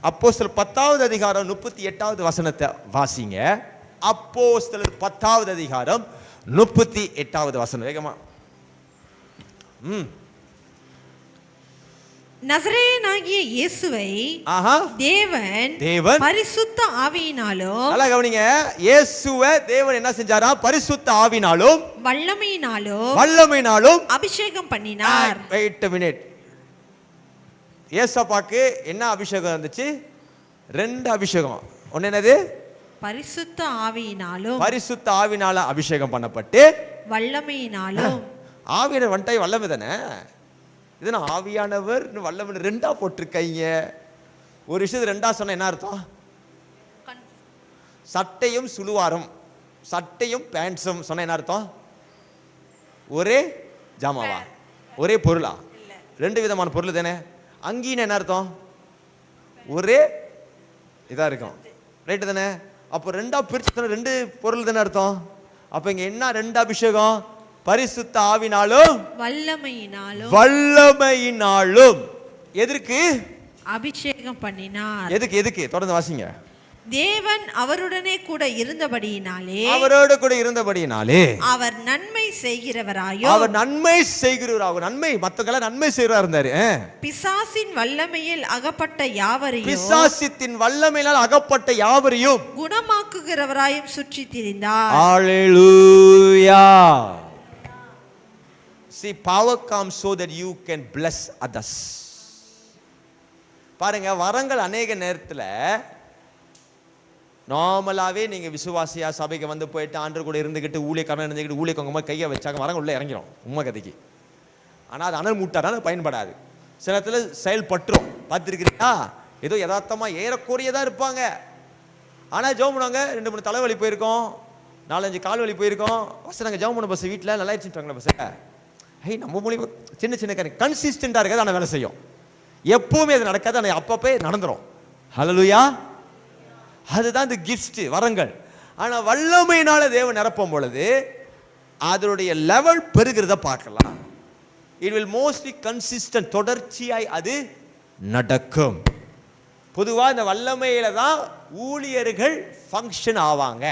அப்போஸ்தலர் 10வது அதிகாரம் 38வது வசனத்தை வாசிங்க. அப்போஸ்தலர் 10வது அதிகாரம் 38வது வசனம் வேகமா. நசரேயனாகிய இயேசுவை தேவன் பரிசுத்த ஆவியினாலும், நல்லா கவனிங்க, இயேசுவை தேவன் என்ன செஞ்சாரா? பரிசுத்த ஆவியினாலும் வல்லமையினாலும் அபிஷேகம் பண்ணினார். Wait a minute. ஏசப்பாக்கு என்ன அபிஷேகம் இருந்துச்சு? 2 அபிஷேகம். ஒன்னு என்னது? பரிசுத்த ஆவியினாலும். பரிசுத்த ஆவியினால அபிஷேகம் பண்ணப்பட்டு வல்லமையினாலும். ஆவியானவர் வந்துட்டாய் வல்லமை தானே. இது நான் ஆவியானவர் வல்லமை 2ஆ போட்டிருக்கீங்க. ஒரு விஷயத்தை 2ஆ சொன்ன என்ன அர்த்தம்? சட்டையும் சுழுவாரும், சட்டையும் பேண்ட்ஸும் சொன்ன என்ன அர்த்தம்? ஒரே ஜாமாவா? ஒரே பொருளா? 2 விதமான பொருள் தானே. அங்கீன்னு என்ன அர்த்தம்? ஒரே இதா இருக்கும், ரைட்டு தானே. அப்போ 2ஆ பிரிச்சு 2 பொருள் தானே அர்த்தம். அப்ப இங்க என்ன 2 அபிஷேகம்? பரிசுத்த ஆவினாலும் வல்லமையினாலும். எதற்கு அபிஷேகம் பண்ணினார்? எதுக்கு? தொடர்ந்து வாசிங்க. தேவன் அவருடனே கூட இருந்தபடியினாலே, அவரோடு கூட இருந்தபடியினாலே அவர் நன்மை செய்கிறவராயும், அவர் நன்மை செய்கிறவராக, நன்மை மத்தவங்கள நன்மை செய்கிறவரா இருந்தாரு. பிசாசின் வல்லமையில் அகப்பட்ட யாவரையும், பிசாசின் வல்லமையினால் அகப்பட்ட யாவரையும் குணமாக்குகிறவராயும் சுற்றி திரிந்தார். ஹல்லேலூயா. See, power comes so that you can bless others. பாருங்க, வரங்கள் அநேக நேரத்தில் நார்மலாவே நீங்க விசுவாசியா சபைக்கு வந்து போயிட்டு ஆண்டவர் கூட இருந்துகிட்டு ஊழியக்காரன் இருந்துகிட்டு ஊழியக்கவங்க மாதிரி கையை வச்சாங்க வரங்க உள்ள இறங்கிடும் உண்மை கதைக்கு. ஆனா அது அனல் மூட்டாதான் பயன்படாது. சில இடத்துல செயல்பட்டுரும். பார்த்துருக்கிறீங்களா? ஏதோ யதார்த்தமா ஏறக்குறையதான் இருப்பாங்க. ஆனா ஜெபம் பண்ணுவாங்க. 2-3 தலைவலி போயிருக்கோம், 4-5 கால் வலி போயிருக்கோம். நாங்க ஜெபம் பண்ண பஸ் வீட்டில் நல்லா இருந்துட்டாங்களா பஸ். ஹே, நம்ம மூலியமா சின்ன சின்ன காரியம் கன்சிஸ்டண்டா இருக்காது, ஆனால் வேலை செய்யும். எப்பவுமே அது நடக்காது, ஆனால் அப்பப்பே நடந்துரும். ஹல்லேலூயா. அதுதான் இந்த கிஃப்ட், வரங்கள். ஆனா வல்லமையினால தேவன் நிரப்பும் பொழுது அதனுடைய லெவல் பெருகிறத பார்க்கலாம். இட் வில் மோஸ்ட்லி கன்சிஸ்டன்ட், தொடர்ச்சியாய் அது நடக்கும். பொதுவா இந்த வல்லமையில தான் ஊழியர்கள் ஃபங்க்ஷன் ஆவாங்க.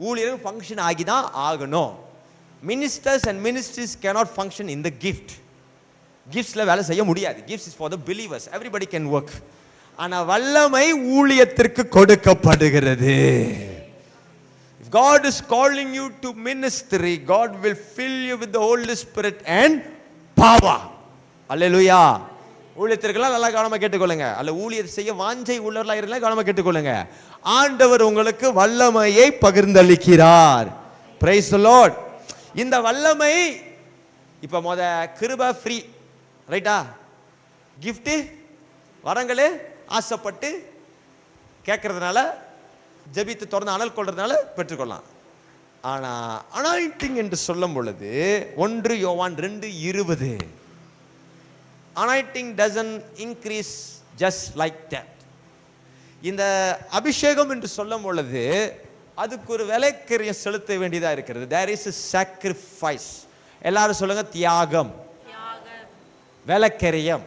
ஊழியர்கள் ஃபங்க்ஷன் ஆகி தான் ஆகணும். Ministers and ministries cannot function in the gift. கிஃப்ட்ஸ்ல வேலை செய்ய முடியாது. Gifts is for the believers, everybody can work. ஆனா வல்லமை ஊழியத்திற்கு கொடுக்கப்படுகிறது. If God is calling you to ministry, God will fill you with the Holy Spirit and power. Hallelujah. ஊழியத்திற்கெல்லாம் நல்லா கவனமா கேட்டுக்கொள்ளுங்க. அல்ல ஊழியர் செய்ய வாஞ்சை உள்ளவர்களா இருந்தா கவனமா கேட்டுக்கொள்ளுங்க. ஆண்டவர் உங்களுக்கு வல்லமையை பகிர்ந்தளிக்கிறார். Praise the Lord. இந்த வல்லமை இப்ப கிருபை ஃப்ரீ, ரைட்டா? கிஃப்ட் வரங்களே ஆசைப்பட்டு கேட்கறதுனால, ஜெபித்து தொடர்ந்து அனல் கொள்றதுனால பெற்றுக்கொள்ளலாம். ஆனா அனாயிண்டிங் என்று சொல்லும் பொழுது 1 யோவான் 2:20, anointing doesn't increase just like that. இந்த அபிஷேகம் என்று சொல்லும் பொழுது அதுக்கு ஒரு விலைக்கிரயம் செலுத்த வேண்டியதா இருக்கிறது. there is a sacrifice. எல்லாரும் சொல்லுங்க, தியாகம், விலைக்கிரயம்.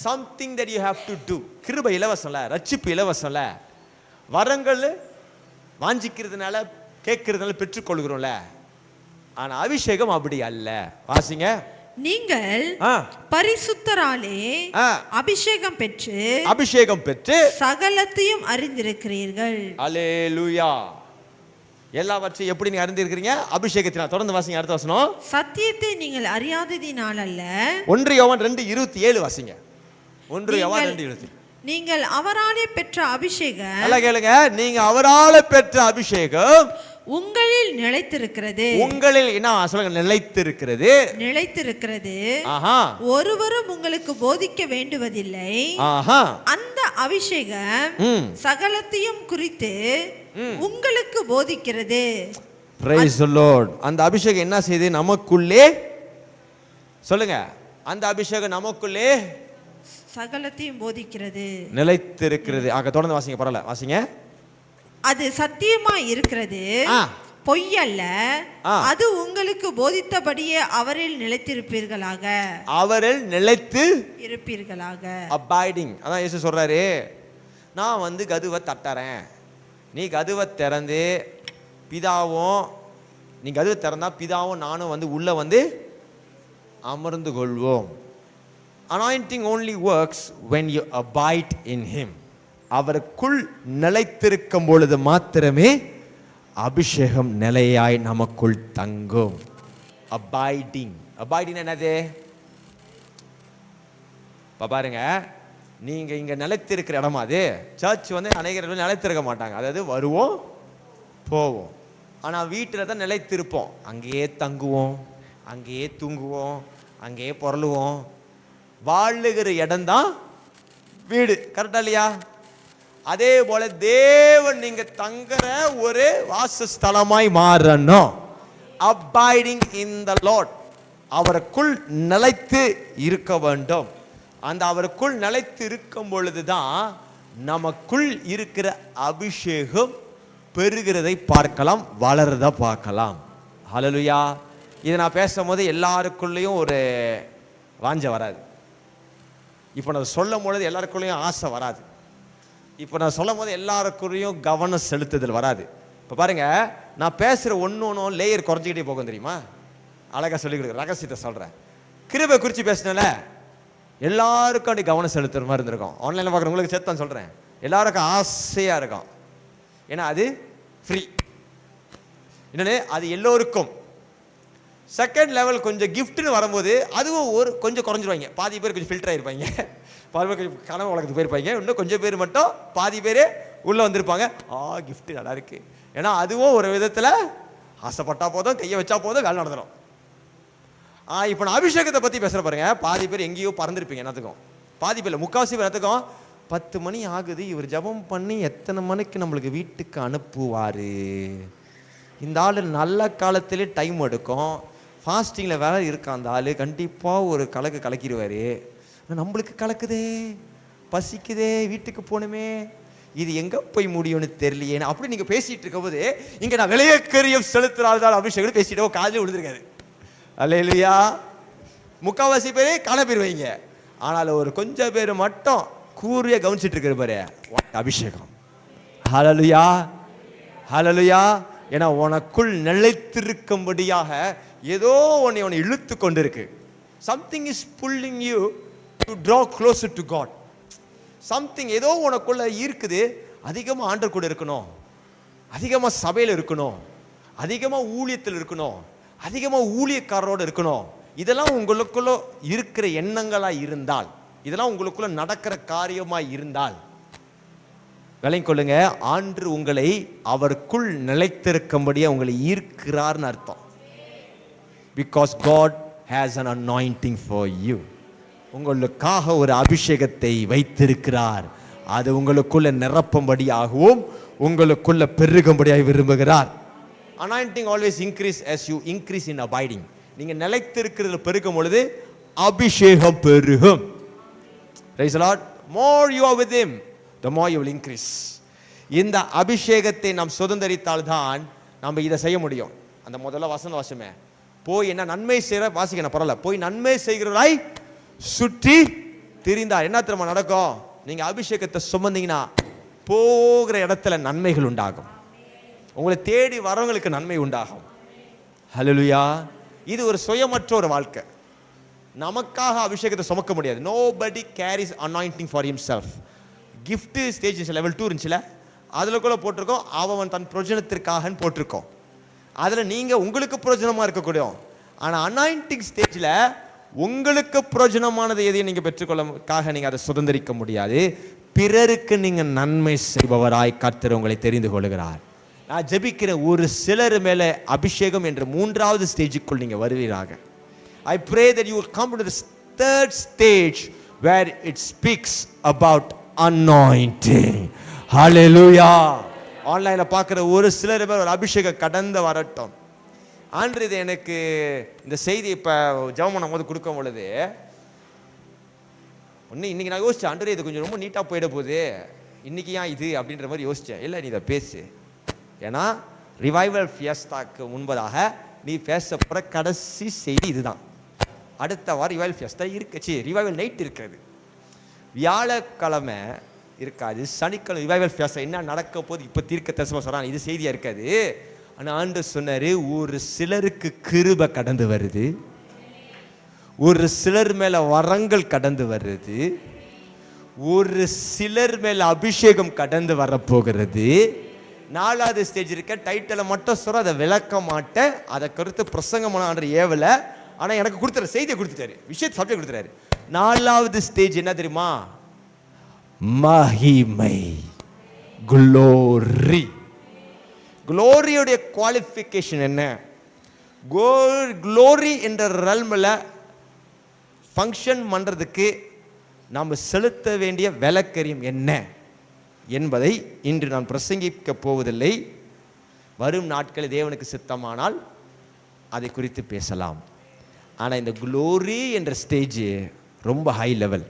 something that you have to do. கிருபை இலவசம்ல, ரட்சிப்பு இலவசம்ல. வரங்கள் வாஞ்சிக்கிறதுனால கேட்கறதுனால பெற்றுக்கொள்கிறோம்ல. ஆனா அபிஷேகம் அப்படி அல்ல. வாசிங்க. நீங்கள் பரிசுத்தராலே அபிஷேகம் பெற்று சகலத்தையும் அறிந்திருக்கிறீர்கள். அல்லேலூயா. எல்லாவற்றையும் எப்படி நீங்க அறிந்திருக்கிறீங்க? அபிஷேகத்தினால். தொடர்ந்து வாசிங்க அடுத்த வசனம். சத்தியத்தை நீங்கள் அறியாததினால் அல்ல. 1 யோவான் 2:27 வாசிங்க. 1 யோவான் 2:27. நீங்கள் அவராலே பெற்ற அபிஷேகம், நல்லா கேளுங்க, நீங்க அவராலே பெற்ற அபிஷேகம் உங்களில் நிலைத்திருக்கிறது. உங்களில் என்ன சொல்லுங்க? நிலைத்திருக்கிறது. ஆஹா. ஒருவரும் உங்களுக்கு போதிக்க வேண்டுவதில்லை. ஆஹா. அந்த அபிஷேகம் சகலத்தையும் குறித்து உங்களுக்கு போதிக்கிறது. Praise the Lord. அந்த அபிஷேகம் என்ன செய்து? நமக்குள்ளே சொல்லுங்க. அந்த அபிஷேகம் நமக்குள்ளே சகலத்தையும் போதிக்கிறது, நிலைத்திருக்கிறது. ஆக தொடர்ந்து வாசிங்க, பரவாயில்ல வாசிங்க. அது சத்தியமாய் இருக்கிறது, பொய்யல்ல. அது உங்களுக்கு போதித்தபடியே அவரில் நிலைத்திருப்பீர்களாக. அவரில் நிலைத்து இருப்பீர்களாக. அபாய்டிங். அதான் இயேசு சொல்றாரு, நான் கதவை தட்டறேன், நீ கதவை திறந்து பிதாவும், நீ கதவை திறந்தா பிதாவும் நானும் உள்ள அமர்ந்து கொள்வோம். Anointing only works when you abide in him. அவருக்குள் நிலைத்திருக்கும் பொழுது மாத்திரமே அபிஷேகம் நிலையாய் நமக்குள் தங்கும். அபாய்டிங். அபாய்டிங் என்னது? பாருங்க, நீங்க இங்க நிலைத்திருக்கிற இடமா அது? சர்ச் அநேகர்கள் நிலைத்திருக்க மாட்டாங்க. அதாவது வருவோம் போவோம். ஆனா வீட்டில் தான் நிலைத்திருப்போம். அங்கேயே தங்குவோம், அங்கேயே தூங்குவோம், அங்கேயே பொருளுவோம். வாழுகிற இடம் தான் வீடு. கரெக்டா இல்லையா? அதே போல தேவன் நீங்க தங்குற ஒரு வாசஸ்தலமாய் மாறணும். அபாய்டிங் இன் த லார்ட். அவருக்குள் நிலைத்து இருக்க வேண்டும். அந்த அவருக்குள் நிலைத்து இருக்கும் பொழுதுதான் நமக்குள் இருக்கிற அபிஷேகம் பெருகிறதை பார்க்கலாம், வளர்றதை பார்க்கலாம். ஹல்லேலூயா. இதை நான் பேசும்போது எல்லாருக்குள்ளேயும் ஒரு வாஞ்சை வராது. இப்போ நான் சொல்லும் பொழுது எல்லாருக்குள்ளேயும் ஆசை வராது. இப்போ நான் சொல்லும் போது எல்லாருக்குள்ளேயும் கவனம் செலுத்துதல் வராது. இப்போ பாருங்க, நான் பேசுகிற ஒன்றும் லேயர் குறைஞ்சிக்கிட்டே போகும் தெரியுமா? அழகாக சொல்லிக் கொடுக்குற ரகசியத்தை சொல்கிறேன். கிருபை குறித்து பேசினால எல்லாருக்கும் அப்படி கவனம் செலுத்துற மாதிரி இருந்திருக்கும். ஆன்லைனில் பார்க்குறவங்களுக்கு சேர்த்து தான் சொல்கிறேன். எல்லாருக்கும் ஆசையாக இருக்கும். ஏன்னா அது ஃப்ரீ. என்னன்னு அது எல்லோருக்கும். செகண்ட் லெவல் கொஞ்சம் கிஃப்ட்னு வரும்போது அதுவும் கொஞ்சம் குறைஞ்சிருவாங்க. பாதி பேர் கொஞ்சம் ஃபில்டர் ஆகிருப்பாங்க, பாதி பேர் கொஞ்சம் கனவு வழக்கத்துக்கு போயிருப்பாங்க. இன்னும் கொஞ்சம் பேர் மட்டும் பாதி பேர் உள்ளே வந்திருப்பாங்க. கிஃப்ட் நல்லா இருக்கு. ஏன்னா அதுவும் ஒரு விதத்தில் ஆசைப்பட்டா போதும், கையை வச்சா போதும், வேலை நடந்துடும். இப்போ நான் அபிஷேகத்தை பற்றி பேசுகிற பாருங்க. பாதி பேர் எங்கேயோ பறந்துருப்பீங்க. என்னத்துக்கும் பாதி பேர் முக்கால்வாசி பேர் என்னத்துக்கும் 10 மணி ஆகுது, இவர் ஜெபம் பண்ணி எத்தனை மணிக்கு நம்மளுக்கு வீட்டுக்கு அனுப்புவார்? இந்த ஆள் நல்ல காலத்திலே டைம் எடுக்கும், ஃபாஸ்டிங்கில் வேற இருக்க அந்த ஆள் கண்டிப்பாக ஒரு கலக்கிடுவார். நம்மளுக்கு கலக்குதே, பசிக்குதே, வீட்டுக்கு போகணுமே, இது எங்கே போய் முடியும்னு தெரியலையே அப்படி நீங்கள் பேசிகிட்டு இருக்கும்போது இங்கே நான் விலையக்கரியம் செலுத்துறாள் அபிஷேகம் பேசிட்டோ காலையில் விழுந்துருக்காது. அல்லேலூயா. முக்கால்வாசி பேரே காண போயிருவீங்க. ஆனால் ஒரு கொஞ்சம் பேர் மட்டும் கூறிய கவனிச்சிட்டு இருக்கிற பாரு அபிஷேகம். ஹல்லேலூயா, ஹல்லேலூயா. ஏன்னா உனக்குள் நிலைத்திருக்கும்படியாக ஏதோ உன்னை இழுத்து கொண்டு இருக்கு. Something is pulling you to draw closer to God. Something ஏதோ உனக்குள்ள இருக்குது. அதிகமாக ஆண்டவர் கூட இருக்கணும், அதிகமாக சபையில் இருக்கணும், அதிகமாக ஊழியத்தில் இருக்கணும், அதிகமாக ஊழியக்காரரோடு இருக்கணும். இதெல்லாம் உங்களுக்குள்ள இருக்கிற எண்ணங்களாக இருந்தால், இதெல்லாம் உங்களுக்குள்ள நடக்கிற காரியமாக இருந்தால் விளங்கிக் கொள்ளுங்க, ஆண்டு உங்களை அவருக்குள் நிலைத்திருக்கும்படியா உங்களை ஈர்க்கிறார்னு அர்த்தம். Because God has an anointing for you. உங்களுக்காக ஒரு அபிஷேகத்தை வைத்திருக்கிறார். அது உங்களுக்குள்ள நிரப்பும்படியாகவும் உங்களுக்குள்ள பெருகும்படியாக விரும்புகிறார். Anointing always increase as you increase in abiding. நீங்க நிலைத்திருக்கிறதுல பெருகும் பொழுது அபிஷேகம் பெருகும். Praise the Lord. More you are with him, the more you will increase. இந்த அபிஷேகத்தை நாம் சுதந்தரித்தால் தான் நம்ம இதை செய்ய முடியும். அந்த முதல்ல வசனம் வாசமே, போய் என்ன நன்மை செய்கிற வாசிக்கணும் பரவாயில்ல, போய் நன்மை செய்கிறவராய் சுற்றி திரிந்தார். என்ன தெரியுமா நடக்கும்? நீங்க அபிஷேகத்தை சுமந்தீங்கன்னா போகிற இடத்துல நன்மைகள் உண்டாகும், உங்களை தேடி வரவங்களுக்கு நன்மை உண்டாகும். ஹல்லேலூயா. இது ஒரு சுயமற்ற ஒரு வாழ்க்கை. நமக்காக அபிஷேகத்தை சுமக்க முடியாது. nobody carries anointing for himself. gift stage level 2 இருந்துச்சுல, அதுல கூட போட்டிருக்கோம் அவன் தன் பிரயோஜனத்திற்காக போட்டிருக்கோம். அதுல நீங்க உங்களுக்கு பிரயோஜனமா இருக்கக்கூடிய, ஆனா அனாயிண்டிங் ஸ்டேஜ்ல உங்களுக்கு பிரயோஜனமானது எதையும் நீங்க பெற்றுக்கொள்ளக்காக நீங்க அதை சுதந்திரிக்க முடியாது. பிறருக்கு நீங்க நன்மை செய்பவராய் கர்த்தர் உங்களை தெரிந்து கொள்கிறார். நான் ஜெபிக்கிற ஒரு சிலர் மேல அபிஷேகம் என்ற 3வது ஸ்டேஜுக்குள் நீங்க வருவீராக. I pray that you will come to the 3rd stage where it speaks about anointing. Hallelujah. ஆன்லைன்ல பார்க்குற ஒரு சிலர் மேல ஒரு அபிஷேகம் கடந்து வரட்டும். ஆண்டு இது எனக்கு இந்த செய்தி இப்போ ஜெபம் பண்ணும் போது கொடுக்கும் பொழுது ஒன்று இன்னைக்கு நான் யோசிச்சேன், ஆண்டு இது கொஞ்சம் ரொம்ப நீட்டாக போயிட போகுது, இன்னைக்கு ஏன் இது அப்படின்ற மாதிரி யோசித்தேன். இல்லை நீ இதை பேசு, ஏன்னா ரிவைவல் ஃபியஸ்டாக்கு முன்பதாக நீ பேச போகிற கடைசி செய்தி இதுதான். அடுத்த வாரம் ரிவைவல் ஃபியஸ்டா இருக்குச்சு, ரிவைவல் நைட் இருக்காது, வியாழக்கிழமை இருக்காது, சனிக்கிழமை ரிவைவல் ஃபியஸ்டா என்ன நடக்க போது இப்போ தீர்க்க தரிசனமா சொல்கிறான், இது செய்தியாக இருக்காது. ஆனால் ஆண்டவர் சொன்னார், ஒரு சிலருக்கு கிருபை கடந்து வருது, ஒரு சிலர் மேலே வரங்கள் கடந்து வருது, ஒரு சிலர் மேலே அபிஷேகம் கடந்து வரப்போகிறது. 4வது ஸ்டேஜ் இருக்க டைட்டிலை மட்டும் சொல்ற, அதை விளக்க மாட்டேன், அதை கருத்து பிரசங்கமான ஆண்டு ஏவல, ஆனால் எனக்கு கொடுத்துற செய்தியை கொடுத்துட்டாரு, விஷயத்தை சப்ஜெக்ட் கொடுத்துட்டாரு. 4வது ஸ்டேஜ் என்ன தெரியுமா? மகிமை, குளோரி. குளோரியுடைய குவாலிஃபிகேஷன் என்ன? குளோரி என்ற ரல்மில் ஃபங்க்ஷன் பண்ணுறதுக்கு நாம் செலுத்த வேண்டிய விலைக்கரியம் என்ன என்பதை இன்று நான் பிரசங்கிக்க போவதில்லை. வரும் நாட்களில் தேவனுக்கு சித்தமானால் அதை குறித்து பேசலாம். ஆனால் இந்த குளோரி என்ற ஸ்டேஜ் ரொம்ப ஹை லெவல்.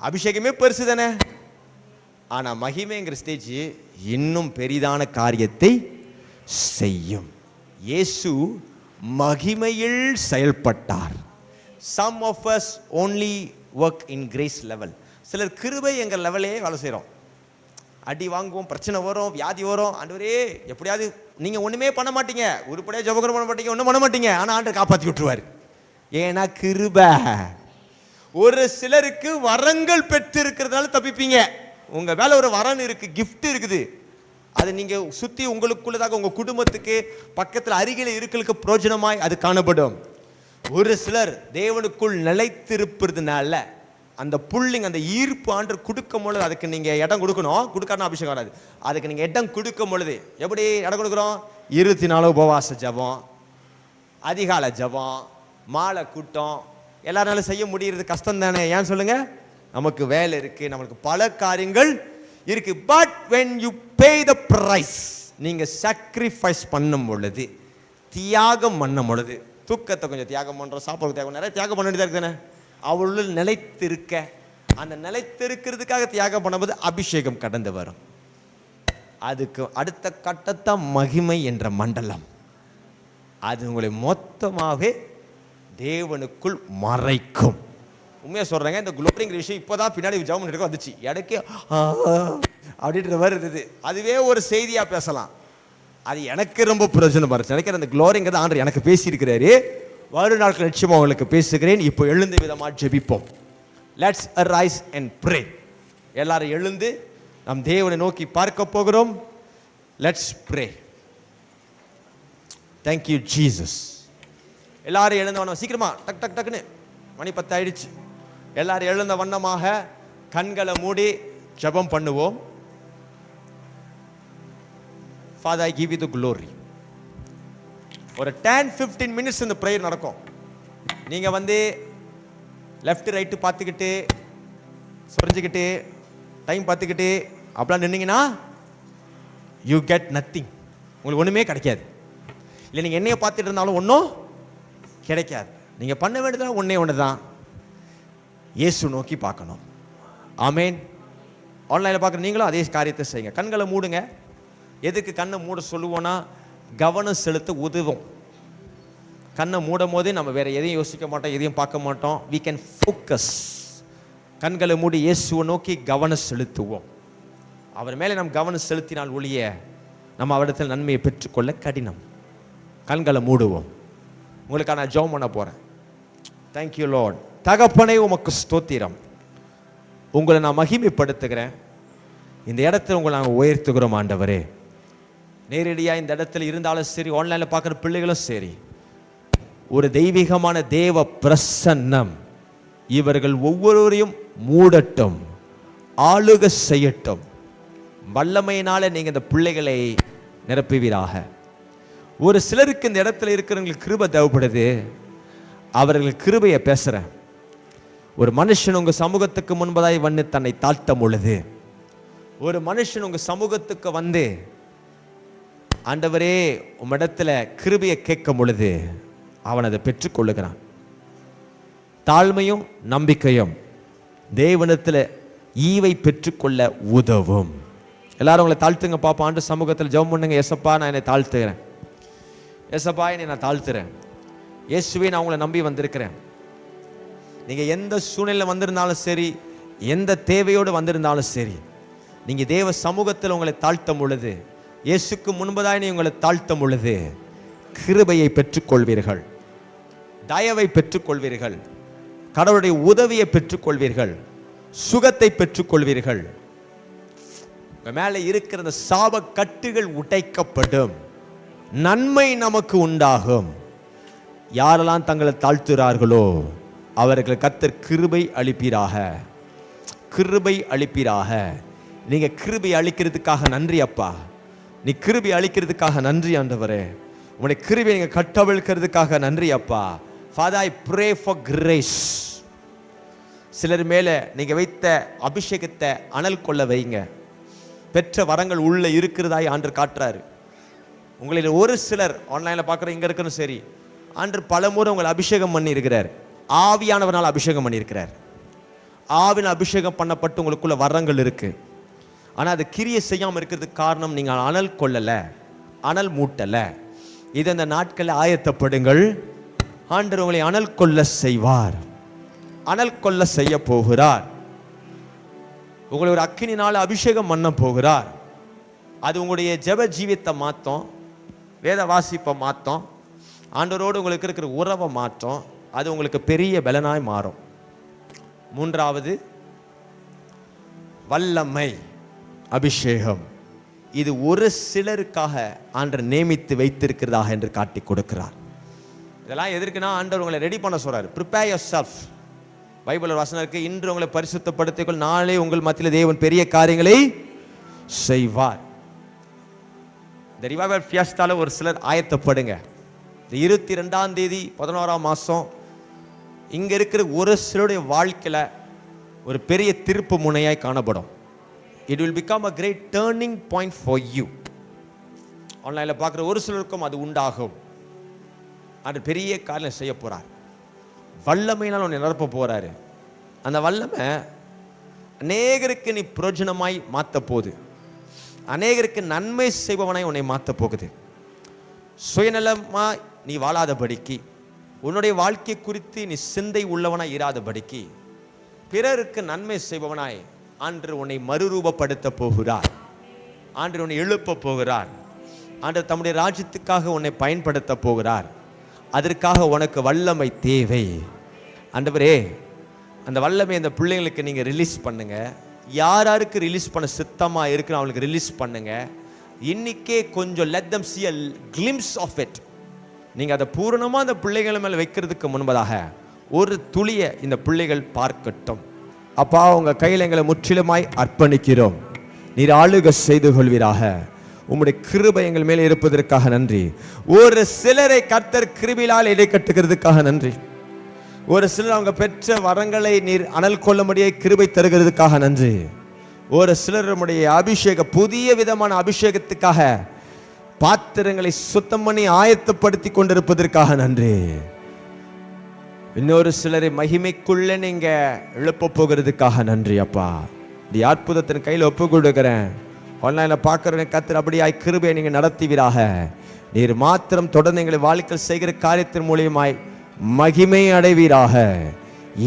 அபிஷேகமே பெருசு தானே, ஆனால் மகிமைங்கிற ஸ்டேஜ் இன்னும் பெரிதான காரியத்தை செய்யும். இயேசு மகிமையில் செயல்பட்டார். Some of us only work in grace level. சிலர் கிருபை எங்கள் லெவலே வேலை செய்கிறோம். அடி வாங்குவோம், பிரச்சனை வரும், வியாதி வரும், ஆண்டவரே எப்படியாவது நீங்கள் ஒன்றுமே பண்ண மாட்டீங்க, உருப்படியாக ஜெபம் பண்ண மாட்டீங்க, ஒன்றும் பண்ண மாட்டீங்க, ஆனால் ஆண்டவர் காப்பாற்றி விட்டுருவார். ஏன்னா கிருபை. ஒரு சிலருக்கு வரங்கள் பெற்று இருக்கிறதுனால தப்பிப்பீங்க. உங்கள் மேலே ஒரு வரன் இருக்குது, கிஃப்ட் இருக்குது, அது நீங்கள் சுற்றி உங்களுக்குள்ளதாக உங்கள் குடும்பத்துக்கு பக்கத்தில் அருகில் இருக்கிறதுக்கு பிரயோஜனமாய் அது காணப்படும். ஒரு சிலர் தேவனுக்குள் நிலைத்திருப்பதுனால அந்த புல்லிங், அந்த ஈர்ப்பு ஆண்டு கொடுக்கும் பொழுது அதுக்கு நீங்கள் இடம் கொடுக்கணும். கொடுக்காம அபிஷேகம் வராது. அதுக்கு நீங்கள் இடம் கொடுக்கும் பொழுது எப்படி இடம் கொடுக்குறோம்? 24 உபவாச ஜபம், அதிகாலை ஜபம், மாலை கூட்டம், எல்லாராலும் செய்ய முடியறது கஷ்டம் தானே? ஏன் சொல்லுங்க? நமக்கு வேலை இருக்கு, நமக்கு பல காரியங்கள் இருக்கு. But when you pay the price, நீங்க sacrifice பண்ணும் பொழுது, தியாகம் பண்ணும் பொழுது, தூக்கத்தை கொஞ்சம் தியாகம் பண்றோம், சாப்பாடு தியாகம், நிறைய தியாகம் பண்ண வேண்டியதா இருக்குதானே. அவளுள் நிலைத்திருக்க, அந்த நிலைத்திருக்கிறதுக்காக தியாகம் பண்ணும்போது அபிஷேகம் கடந்து வரும். அதுக்கு அடுத்த கட்டத்தான் மகிமை என்ற மண்டலம். அது உங்களை மொத்தமாகவே தேவனுக்குள் மறைக்கும். உண்மையாக சொல்கிறேங்க, இந்த குளோரிங்கிற விஷயம் இப்போ தான் பின்னாடி ஜெபம் பண்ணிட்டு வந்துச்சு. எனக்கு அப்படின்ற மாதிரி இருந்தது. அதுவே ஒரு செய்தியாக பேசலாம். அது எனக்கு ரொம்ப பிரயோஜனமாக இருந்துச்சு. நினைக்கிறேன் அந்த குளோரிங்கிறத ஆண்டவர் எனக்கு பேசியிருக்கிறாரு. வரும் நாட்கள் நிச்சயமாக உங்களுக்கு பேசுகிறேன். இப்போ எழுந்த விதமாக ஜெபிப்போம். Let's arise and pray. எல்லாரும் எழுந்து நம் தேவனை நோக்கி பார்க்க போகிறோம். Let's pray. Thank you Jesus. எல்லாரும் எழுந்த வண்ணம் சீக்கிரமா டக் டக் டக்குன்னு, மணி 10 ஆயிடுச்சு. எல்லாரும் எழுந்த வண்ணமாக கண்களை மூடி ஜெபம் பண்ணுவோம். Father, I give you the glory. ஒரு 10-15 minutes இந்த ப்ரேயர் நடக்கும். நீங்க வந்து லெஃப்ட் ரைட்டு பார்த்துக்கிட்டு சொரிஞ்சுக்கிட்டு டைம் பார்த்துக்கிட்டு அப்படிலாம் நின்னீங்கன்னா யூ கெட் நத்திங். உங்களுக்கு ஒன்றுமே கிடைக்காது. இல்லை நீங்கள் என்னைய பார்த்துட்டு இருந்தாலும் ஒன்றும் கிடைக்காது. நீங்கள் பண்ண வேண்டியது ஒன்றே ஒன்று தான், இயேசு நோக்கி பார்க்கணும். ஆமேன். ஆன்லைனில் பார்க்குற நீங்களும் அதே காரியத்தை செய்யுங்க. கண்களை மூடுங்க. எதுக்கு கண்ணை மூட சொல்லுவோன்னா, கவனம் செலுத்த உதவும். கண்ணை மூடும் போதே நம்ம வேறு எதையும் யோசிக்க மாட்டோம், எதையும் பார்க்க மாட்டோம். we can focus. கண்களை மூடி இயேசுவை நோக்கி கவனம் செலுத்துவோம். அவர் மேலே நம் கவனம் செலுத்தினால் ஒழிய நம்ம அவரிடத்தில் நன்மையை பெற்றுக்கொள்ள கடினம். கண்களை மூடுவோம். உங்களுக்காக நான் ஜெபம் பண்ண போகிறேன். Thank you Lord. தகப்பனே, உமக்கு ஸ்தோத்திரம். உங்களை நான் மகிமைப்படுத்துகிறேன். இந்த இடத்துல உங்களை நாங்கள் உயர்த்துகிறோம் ஆண்டவரே. நேரடியாக இந்த இடத்துல இருந்தாலும் சரி, ஆன்லைனில் பார்க்குற பிள்ளைகளும் சரி, ஒரு தெய்வீகமான தேவ பிரசன்னம் இவர்கள் ஒவ்வொருவரையும் மூடட்டும், ஆளுக செய்யட்டும். வல்லமையினால நீங்கள் இந்த பிள்ளைகளை நிரப்புவீராக. ஒரு சிலருக்கு இந்த இடத்துல இருக்கிறவங்களுக்கு கிருபை தேவைப்படுது. அவர்கள் கிருபையை பேசுகிறேன். ஒரு மனுஷன் உங்கள் சமூகத்துக்கு முன்பதாய் வந்து தன்னை தாழ்த்தும் பொழுது, ஒரு மனுஷன் உங்கள் சமூகத்துக்கு வந்து ஆண்டவரே உம்மிடத்துல கிருபையை கேட்கும் பொழுது அவன் அதை பெற்றுக்கொள்ளுகிறான். தாழ்மையும் நம்பிக்கையும் தேவனிடத்தில் ஈவை பெற்றுக்கொள்ள உதவும். எல்லாரும் உங்களை தாழ்த்துங்க பாப்பா. ஆண்டு சமூகத்தில் ஜெபம் பண்ணுங்க. ஏசப்பா, நான் என்னை தாழ்த்துகிறேன். ஏசப்பா, என்னை நான் தாழ்த்துறேன். இயேசுவே, நான் உங்களை நம்பி வந்திருக்கிறேன். நீங்கள் எந்த சூழ்நிலை வந்திருந்தாலும் சரி, எந்த தேவையோடு வந்திருந்தாலும் சரி, நீங்கள் தேவ சமூகத்தில் உங்களை தாழ்த்தும் பொழுது, இயேசுக்கு முன்பதாய் நீ உங்களை தாழ்த்தும் பொழுது கிருபையை பெற்றுக்கொள்வீர்கள், தயவை பெற்றுக்கொள்வீர்கள், கடவுளுடைய உதவியை பெற்றுக்கொள்வீர்கள், சுகத்தை பெற்றுக்கொள்வீர்கள். உங்கள் மேலே இருக்கிற அந்த சாப கட்டுகள் உடைக்கப்படும். நன்மை நமக்கு உண்டாகும். யாரெல்லாம் தங்களை தாழ்த்துகிறார்களோ அவர்கள் கர்த்தர் கிருபை அளிப்பீராக, கிருபை அளிப்பீராக. நீங்க கிருபை அளிக்கிறதுக்காக நன்றி அப்பா. நீ கிருபை அளிக்கிறதுக்காக நன்றி ஆண்டவரே. உங்களுடைய கிருபை நீங்க கட்டவிழ்க்கிறதுக்காக நன்றி அப்பா. Father, I pray for grace. சிலர் மேல நீங்க வைத்த அபிஷேகத்தை அனல் கொள்ள வைங்க. பெற்ற வரங்கள் உள்ள இருக்கிறதாய் ஆண்டவர் காட்டுறாரு. உங்களில் ஒரு சிலர் ஆன்லைனில் பார்க்குற இங்கே இருக்கணும் சரி, ஆண்டவர் பலமுறை உங்களை அபிஷேகம் பண்ணி இருக்கிறார். ஆவியானவனால் அபிஷேகம் பண்ணியிருக்கிறார். ஆவின் அபிஷேகம் பண்ணப்பட்டு உங்களுக்குள்ள வரங்கள் இருக்கு. ஆனால் அது கிரியை செய்யாமல் இருக்கிறதுக்கு காரணம் நீங்கள் அனல் கொள்ளலை, அனல் மூட்டலை. இது இந்த நாட்களில் ஆயத்தப்படுங்கள். ஆண்டவர் உங்களை அனல் கொள்ள செய்வார், அனல் கொள்ள செய்ய போகிறார். உங்களை ஒரு அக்கினினால் அபிஷேகம் பண்ண போகிறார். அது உங்களுடைய ஜெப ஜீவியத்தை மாற்றும், வேத வாசிப்பை மாற்றும், ஆண்டவரோடு உங்களுக்கு இருக்கிற உறவை மாற்றும். அது உங்களுக்கு பெரிய பலனாய் மாறும். மூன்றாவது, வல்லமை அபிஷேகம். இது ஒரு சிலருக்காக ஆண்டவர் நியமித்து வைத்திருக்கிறதாக என்று காட்டி கொடுக்கிறார். இதெல்லாம் எதற்குன்னா ஆண்டவர் உங்களை ரெடி பண்ண சொல்றாரு. Prepare your self. பைபிள் வசனம் இருக்கு, இன்று உங்களை பரிசுத்தப்படுத்திக்கொள், நாளை உங்கள் மத்தியில் தேவன் பெரிய காரியங்களை செய்வார். இந்த ரிவைவல் ஃபியஸ்டால ஒரு சிலர் ஆயத்தப்படுங்க. இந்த 22ஆம் தேதி 11ஆம் மாதம் இங்கே இருக்கிற ஒரு சிலருடைய வாழ்க்கையில் ஒரு பெரிய திருப்பு முனையாய் காணப்படும். It will become a great turning point for you. ஆன்லைனில் பார்க்குற ஒரு சிலருக்கும் அது உண்டாகும். அது பெரிய காரியம் செய்ய போகிறார். வல்லமையினால் உன்னை நிரப்ப போகிறாரு. அந்த வல்லமை அநேகருக்கு நீ பிரயோஜனமாய் மாற்ற போகுது. அநேகருக்கு நன்மை செய்பவனாய் உன்னை மாற்ற போகுது. சுயநலமாய் நீ வாழாதபடிக்கு, உன்னுடைய வாழ்க்கை குறித்து நீ சிந்தை உள்ளவனாய் இராதபடிக்கு, பிறருக்கு நன்மை செய்பவனாய் ஆண்டு உன்னை மறுரூபப்படுத்த போகிறார். ஆண்டு உன்னை எழுப்ப போகிறார். ஆண்டு தம்முடைய ராஜ்யத்துக்காக உன்னை பயன்படுத்த போகிறார். அதற்காக உனக்கு வல்லமை தேவை. ஆண்டவரே, அந்த வல்லமை அந்த பிள்ளைங்களுக்கு நீங்கள் ரிலீஸ் பண்ணுங்க. யாருக்கு ரிலீஸ் பண்ண சித்தமாக இருக்குன்னு அவங்களுக்கு ரிலீஸ் பண்ணுங்க. இன்னைக்கே கொஞ்சம் let them see a glimpse of it. நீங்கள் அதை பூரணமாக அந்த பிள்ளைகள் மேலே வைக்கிறதுக்கு முன்பதாக ஒரு துளியை இந்த பிள்ளைகள் பார்க்கட்டும். அப்பா, உங்கள் கையில் எங்களை முற்றிலுமாய் அர்ப்பணிக்கிறோம். நீர் ஆளுகை செய்து கொள்வீராக. உம்முடைய கிருபை எங்கள் மேலே இருப்பதற்காக நன்றி. ஒரு சிலரை கர்த்தர் கிருபையால் இடை கட்டுகிறதுக்காக நன்றி. ஒரு சிலர் அவங்க பெற்ற வரங்களை நீர் அனல் கொள்ளும்படியே கிருபை தருகிறதுக்காக நன்றி. ஒரு சிலர் நம்முடைய அபிஷேக புதிய விதமான அபிஷேகத்துக்காக பாத்திரங்களை சுத்தம் பண்ணி ஆயத்தப்படுத்தி கொண்டிருப்பதற்காக நன்றி. இன்னொரு சிலரை மகிமைக்குள்ள நீங்க எழுப்ப போகிறதுக்காக நன்றி. அப்பா, இந்த அற்புதத்தின் கையில் ஒப்பு கொடுக்கிறேன். ஆன்லைன்ல பார்க்குற கர்த்தர் அப்படியாய் கிருபையை நீங்க நடத்துவீராக. நீர் மாத்திரம் தொடர்ந்து எங்களை வாழ்க்கையில் செய்கிற காரியத்தின் மூலியமாய் மகிமை அடைவீராக.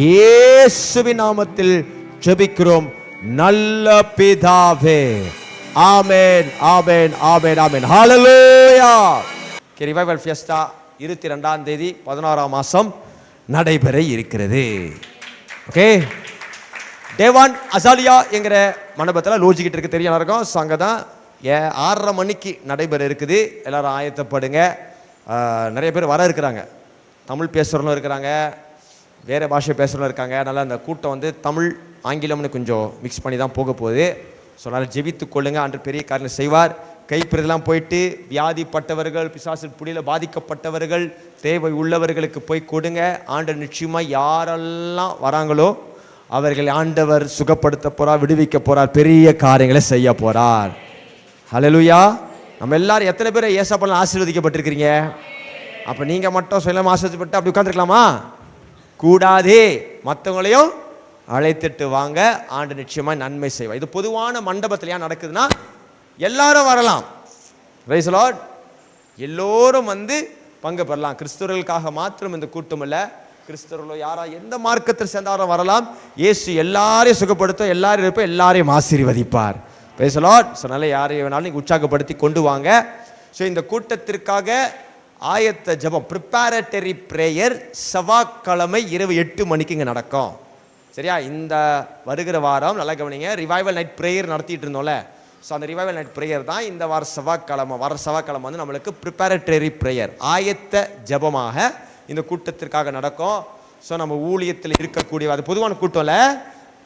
இயேசுவின் நாமத்தில் ஜெபிக்கிறோம் நல்ல பிதாவே. ஆமென், ஆமென், ஆமென், ஆமென். ஹல்லேலூயா. ரிவைவல் ஃபியஸ்டா 22ஆம் தேதி 16ஆம் மாசம் நடைபெற இருக்கிறது. ஓகே, தேவான் அசாலியா என்கிற மண்டபத்தில் லோஜிக்கிட்டு இருக்கு, தெரிய இருக்கும். ஸோ அங்கே தான் 6:30 மணிக்கு நடைபெற இருக்குது. எல்லாரும் ஆயத்தப்படுங்க. நிறைய பேர் வர இருக்கிறாங்க. தமிழ் பேசுகிறவங்களும் இருக்கிறாங்க, வேறு பாஷை பேசுகிறவங்களும் இருக்காங்க. அதனால் அந்த கூட்டம் வந்து தமிழ் ஆங்கிலம்னு கொஞ்சம் மிக்ஸ் பண்ணி தான் போக போகுது. ஸோ அதனால் ஜெபித்து கொள்ளுங்க. அன்று பெரிய காரியம் செய்வார். கைப்பிரதெல்லாம் போயிட்டு வியாதிப்பட்டவர்கள், பிசாசு புடியில் பாதிக்கப்பட்டவர்கள், தேவை உள்ளவர்களுக்கு போய் கொடுங்க. ஆண்டவர் நிச்சயமாக யாரெல்லாம் வராங்களோ அவர்கள் ஆண்டவர் சுகப்படுத்த போறார், விடுவிக்க போறார், பெரிய காரியங்களை செய்ய போறார். ஹல்லேலூயா. நம்ம எல்லாரும் எத்தனை பேர் ஏசப்பால ஆசீர்வதிக்கப்பட்டிருக்கிறீங்க? அப்ப நீங்க மட்டும் சொல்லாம ஆசீர்வதிக்கப்பட்டு அப்படி உட்கார்ந்துருக்கலாமா? கூடாதே. மற்றவங்களையும் அழைத்துட்டு வாங்க. ஆண்டு நிச்சயமா நன்மை செய்வார். இது பொதுவான மண்டபத்தில் ஏன் நடக்குதுன்னா எல்லாரும் வரலாம். Price the Lord. எல்லோரும் வந்து பங்கு பெறலாம். கிறிஸ்தவர்களுக்காக மாத்திரம் இந்த கூட்டம் இல்ல. கிறிஸ்தவர்களோ யாரா எந்த மார்க்கத்தில் சேர்ந்தாலும் வரலாம். இயேசு எல்லாரையும் சுகப்படுத்த, எல்லாரும் இருப்ப, எல்லாரையும் ஆசீர்வதிப்பார். Price the Lord. ஸோ அதனால யாரையும் வேணாலும் நீங்கள் உற்சாகப்படுத்தி கொண்டு வாங்க. ஸோ இந்த கூட்டத்திற்காக ஆயத்த ஜெபம், ப்ரிப்பேரட்டரி பிரேயர் செவ்வாய்க்கிழமை இரவு 8 மணிக்கு இங்கே நடக்கும். சரியா? இந்த வருகிற வாரம் நல்லா கவனிங்க, ரிவைவல் நைட் பிரேயர் நடத்திட்டு இருந்தோம்ல. ஸோ அந்த ரிவைவல் நைட் பிரேயர் தான் இந்த வார செவ்வாய்க்கிழமை வந்து நம்மளுக்கு ப்ரிப்பேரட்டரி பிரேயர், ஆயத்த ஜெபமாக இந்த கூட்டத்திற்காக நடக்கும். ஸோ நம்ம ஊழியத்தில் இருக்கக்கூடிய, அது பொதுவான கூட்டம்ல,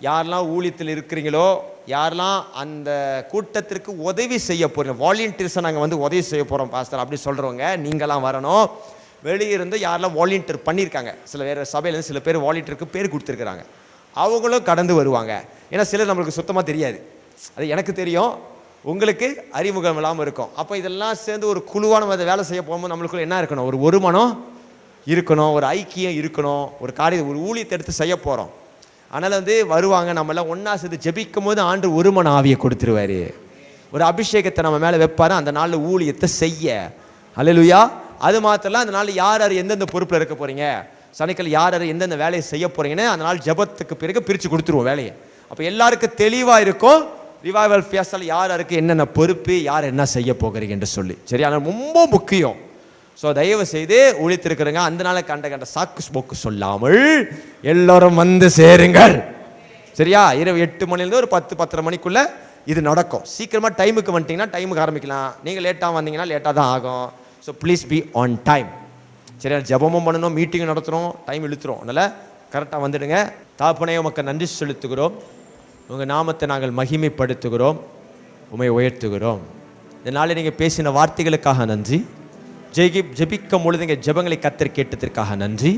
யாரெல்லாம் ஊழியத்தில் இருக்கிறீங்களோ, யாரெல்லாம் அந்த கூட்டத்திற்கு உதவி செய்ய போறீங்க, வாலண்டியர்ஸை நாங்கள் வந்து உதவி செய்ய போகிறோம் பாஸ்டர் அப்படி சொல்கிறவங்க நீங்களாம் வரணும். வெளியிருந்து யாரெல்லாம் வாலண்டியர் பண்ணியிருக்காங்க, சில வேறு சபையிலேருந்து சில பேர் வாலண்டியருக்கு பேர் கொடுத்துருக்குறாங்க, அவங்களும் கடந்து வருவாங்க. ஏன்னா சிலர் நம்மளுக்கு சுத்தமாக தெரியாது, அது எனக்கு தெரியும், உங்களுக்கு அறிமுகம் இல்லாமல் இருக்கும். அப்போ இதெல்லாம் சேர்ந்து ஒரு குழுவாக நம்ம அதை வேலை செய்ய போகும்போது நம்மளுக்குள்ள என்ன இருக்கணும்? ஒரு மனம் இருக்கணும், ஒரு ஐக்கியம் இருக்கணும், ஒரு காரியம், ஒரு ஊழியத்தை எடுத்து செய்ய போகிறோம். அதனால் வந்து வருவாங்க, நம்மளாம் ஒன்றா சேர்ந்து ஜெபிக்கும் போது ஆண்டு ஒரு மன ஆவியை கொடுத்துருவாரு, ஒரு அபிஷேகத்தை நம்ம மேலே வைப்பாரு அந்த நாளில் ஊழியத்தை செய்ய. அல்லேலூயா. அது மாத்திரம் அந்த நாள் யார் யார் எந்தெந்த பொறுப்பில் இருக்க போகிறீங்க, சனிக்கிழமை யார் யார் எந்தெந்த வேலையை செய்ய போகிறீங்கன்னு அந்த நாள் ஜெபத்துக்கு பிறகு பிரித்து கொடுத்துருவோம் வேலையை. அப்போ எல்லாருக்கும் தெளிவாக இருக்கும் ரிவைவல் ஃபியஸ்டால யார் யாருக்கு என்னென்ன பொறுப்பு, யார் என்ன செய்ய போகிறீங்க என்று சொல்லி. சரி, ஆனால் ரொம்ப முக்கியம். ஸோ தயவு செய்து ஊழித்திருக்கிறங்க அந்த நாளை கண்ட சாக்கு போக்கு சொல்லாமல் எல்லோரும் வந்து சேருங்கள். சரியா? இரவு 8 மணிலேருந்து ஒரு 10-10:30 மணிக்குள்ள இது நடக்கும். சீக்கிரமாக டைமுக்கு வந்துட்டீங்கன்னா டைமுக்கு ஆரம்பிக்கலாம். நீங்கள் லேட்டாக வந்தீங்கன்னா லேட்டாக தான் ஆகும். So please be on time. சரியா? ஜெபமும் பண்ணணும், மீட்டிங் நடத்துகிறோம், டைம் இழுத்துரும், அதனால் கரெக்டாக வந்துடுங்க. தாப்பனே உமக்கு நன்றி செலுத்துகிறோம், உங்கள் நாமத்தை நாங்கள் மகிமைப்படுத்துகிறோம், உம்மை உயர்த்துகிறோம். இந்த நாளில் நீங்கள் பேசின வார்த்தைகளுக்காக நன்றி. ஜெபிக்கும் பொழுது எங்கள் ஜெபங்களை கர்த்தர் கேட்டதற்காக நன்றி.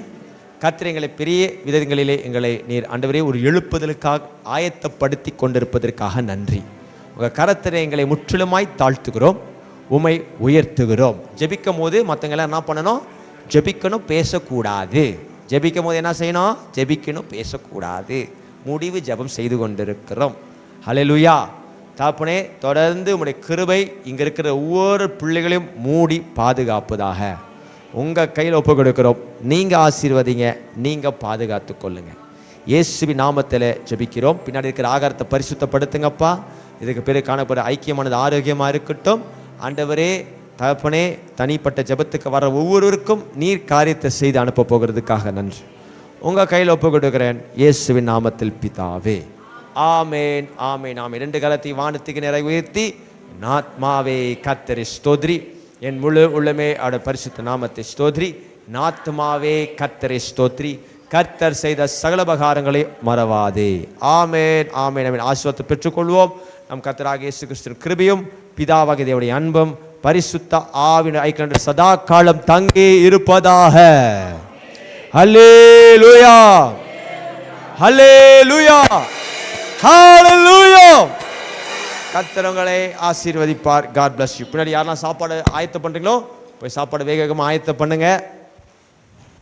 கர்த்தர் எங்களை பெரிய விதங்களிலே எங்களை நீர் ஆண்டவரே ஒரு எழுப்புதலுக்காக ஆயத்தப்படுத்தி கொண்டிருப்பதற்காக நன்றி. உங்கள் கரத்திலே எங்களை முற்றிலுமாய் தாழ்த்துகிறோம், உமை உயர்த்துகிறோம். ஜெபிக்கும் போது மற்றவங்க எல்லாம் என்ன பண்ணணும்? ஜெபிக்கணும், பேசக்கூடாது. ஜெபிக்கும் போது என்ன செய்யணும்? ஜெபிக்கணும், பேசக்கூடாது. முடிவு ஜெபம் செய்து கொண்டிருக்கிறோம். ஹல்லேலூயா. தகப்பனே, தொடர்ந்து உம்முடைய கிருபை இங்கே இருக்கிற ஒவ்வொரு பிள்ளைகளையும் மூடி பாதுகாப்பதாக உங்கள் கையில் ஒப்பு கொடுக்கிறோம். நீங்கள் ஆசீர்வதிங்க, நீங்கள் பாதுகாத்து கொள்ளுங்க. இயேசுவின் நாமத்தில் ஜெபிக்கிறோம். பின்னாடி இருக்கிற ஆகாரத்தை பரிசுத்தப்படுத்துங்கப்பா. இதுக்கு பிறகு காணப்படுற ஐக்கியமானது ஆரோக்கியமாக இருக்கட்டும். ஆண்டவரே, தகப்பனே, தனிப்பட்ட ஜெபத்துக்கு வர ஒவ்வொருவருக்கும் நீர் காரியத்தை செய்து அனுப்ப போகிறதுக்காக நன்றி. உங்கள் கையில் ஒப்பு கொடுக்கிறேன் இயேசுவின் நாமத்தில் பிதாவே. ஆமேன், ஆமேன், ஆமேன். 2 கரத்தை வானத்துக்கு நிறை உயர்த்தி, என் ஆத்மாவே கர்த்தரை ஸ்தோத்ரி, என் முழு உள்ளமே அவருடைய பரிசுத்த நாமத்தை ஸ்தோத்ரி. என் ஆத்மாவே கர்த்தரை ஸ்தோத்ரி, கர்த்தர் செய்த சகல உபகாரங்களை மறவாதே. ஆமேன், ஆமேன், ஆமேன். ஆசீர்வாதத்தை பெற்றுக்கொள்வோம். நம் கர்த்தராகிய இயேசு கிறிஸ்துவின் கிருபையும் பிதாவாகிய தேவனுடைய அன்பும் பரிசுத்த ஆவியின் ஐக்கியம் சதா காலம் தங்கி இருப்பதாக. ஹல்லேலூயா, ஹல்லேலூயா, ஹல்லேலூயா. கர்த்தர் உங்களை ஆசீர்வதிப்பார். God bless you. பின்னாடி யாரெல்லாம் சாப்பாடு ஆயத்தம் பண்றீங்களோ போய் சாப்பாடு வேகமாக ஆயத்தம் பண்ணுங்க.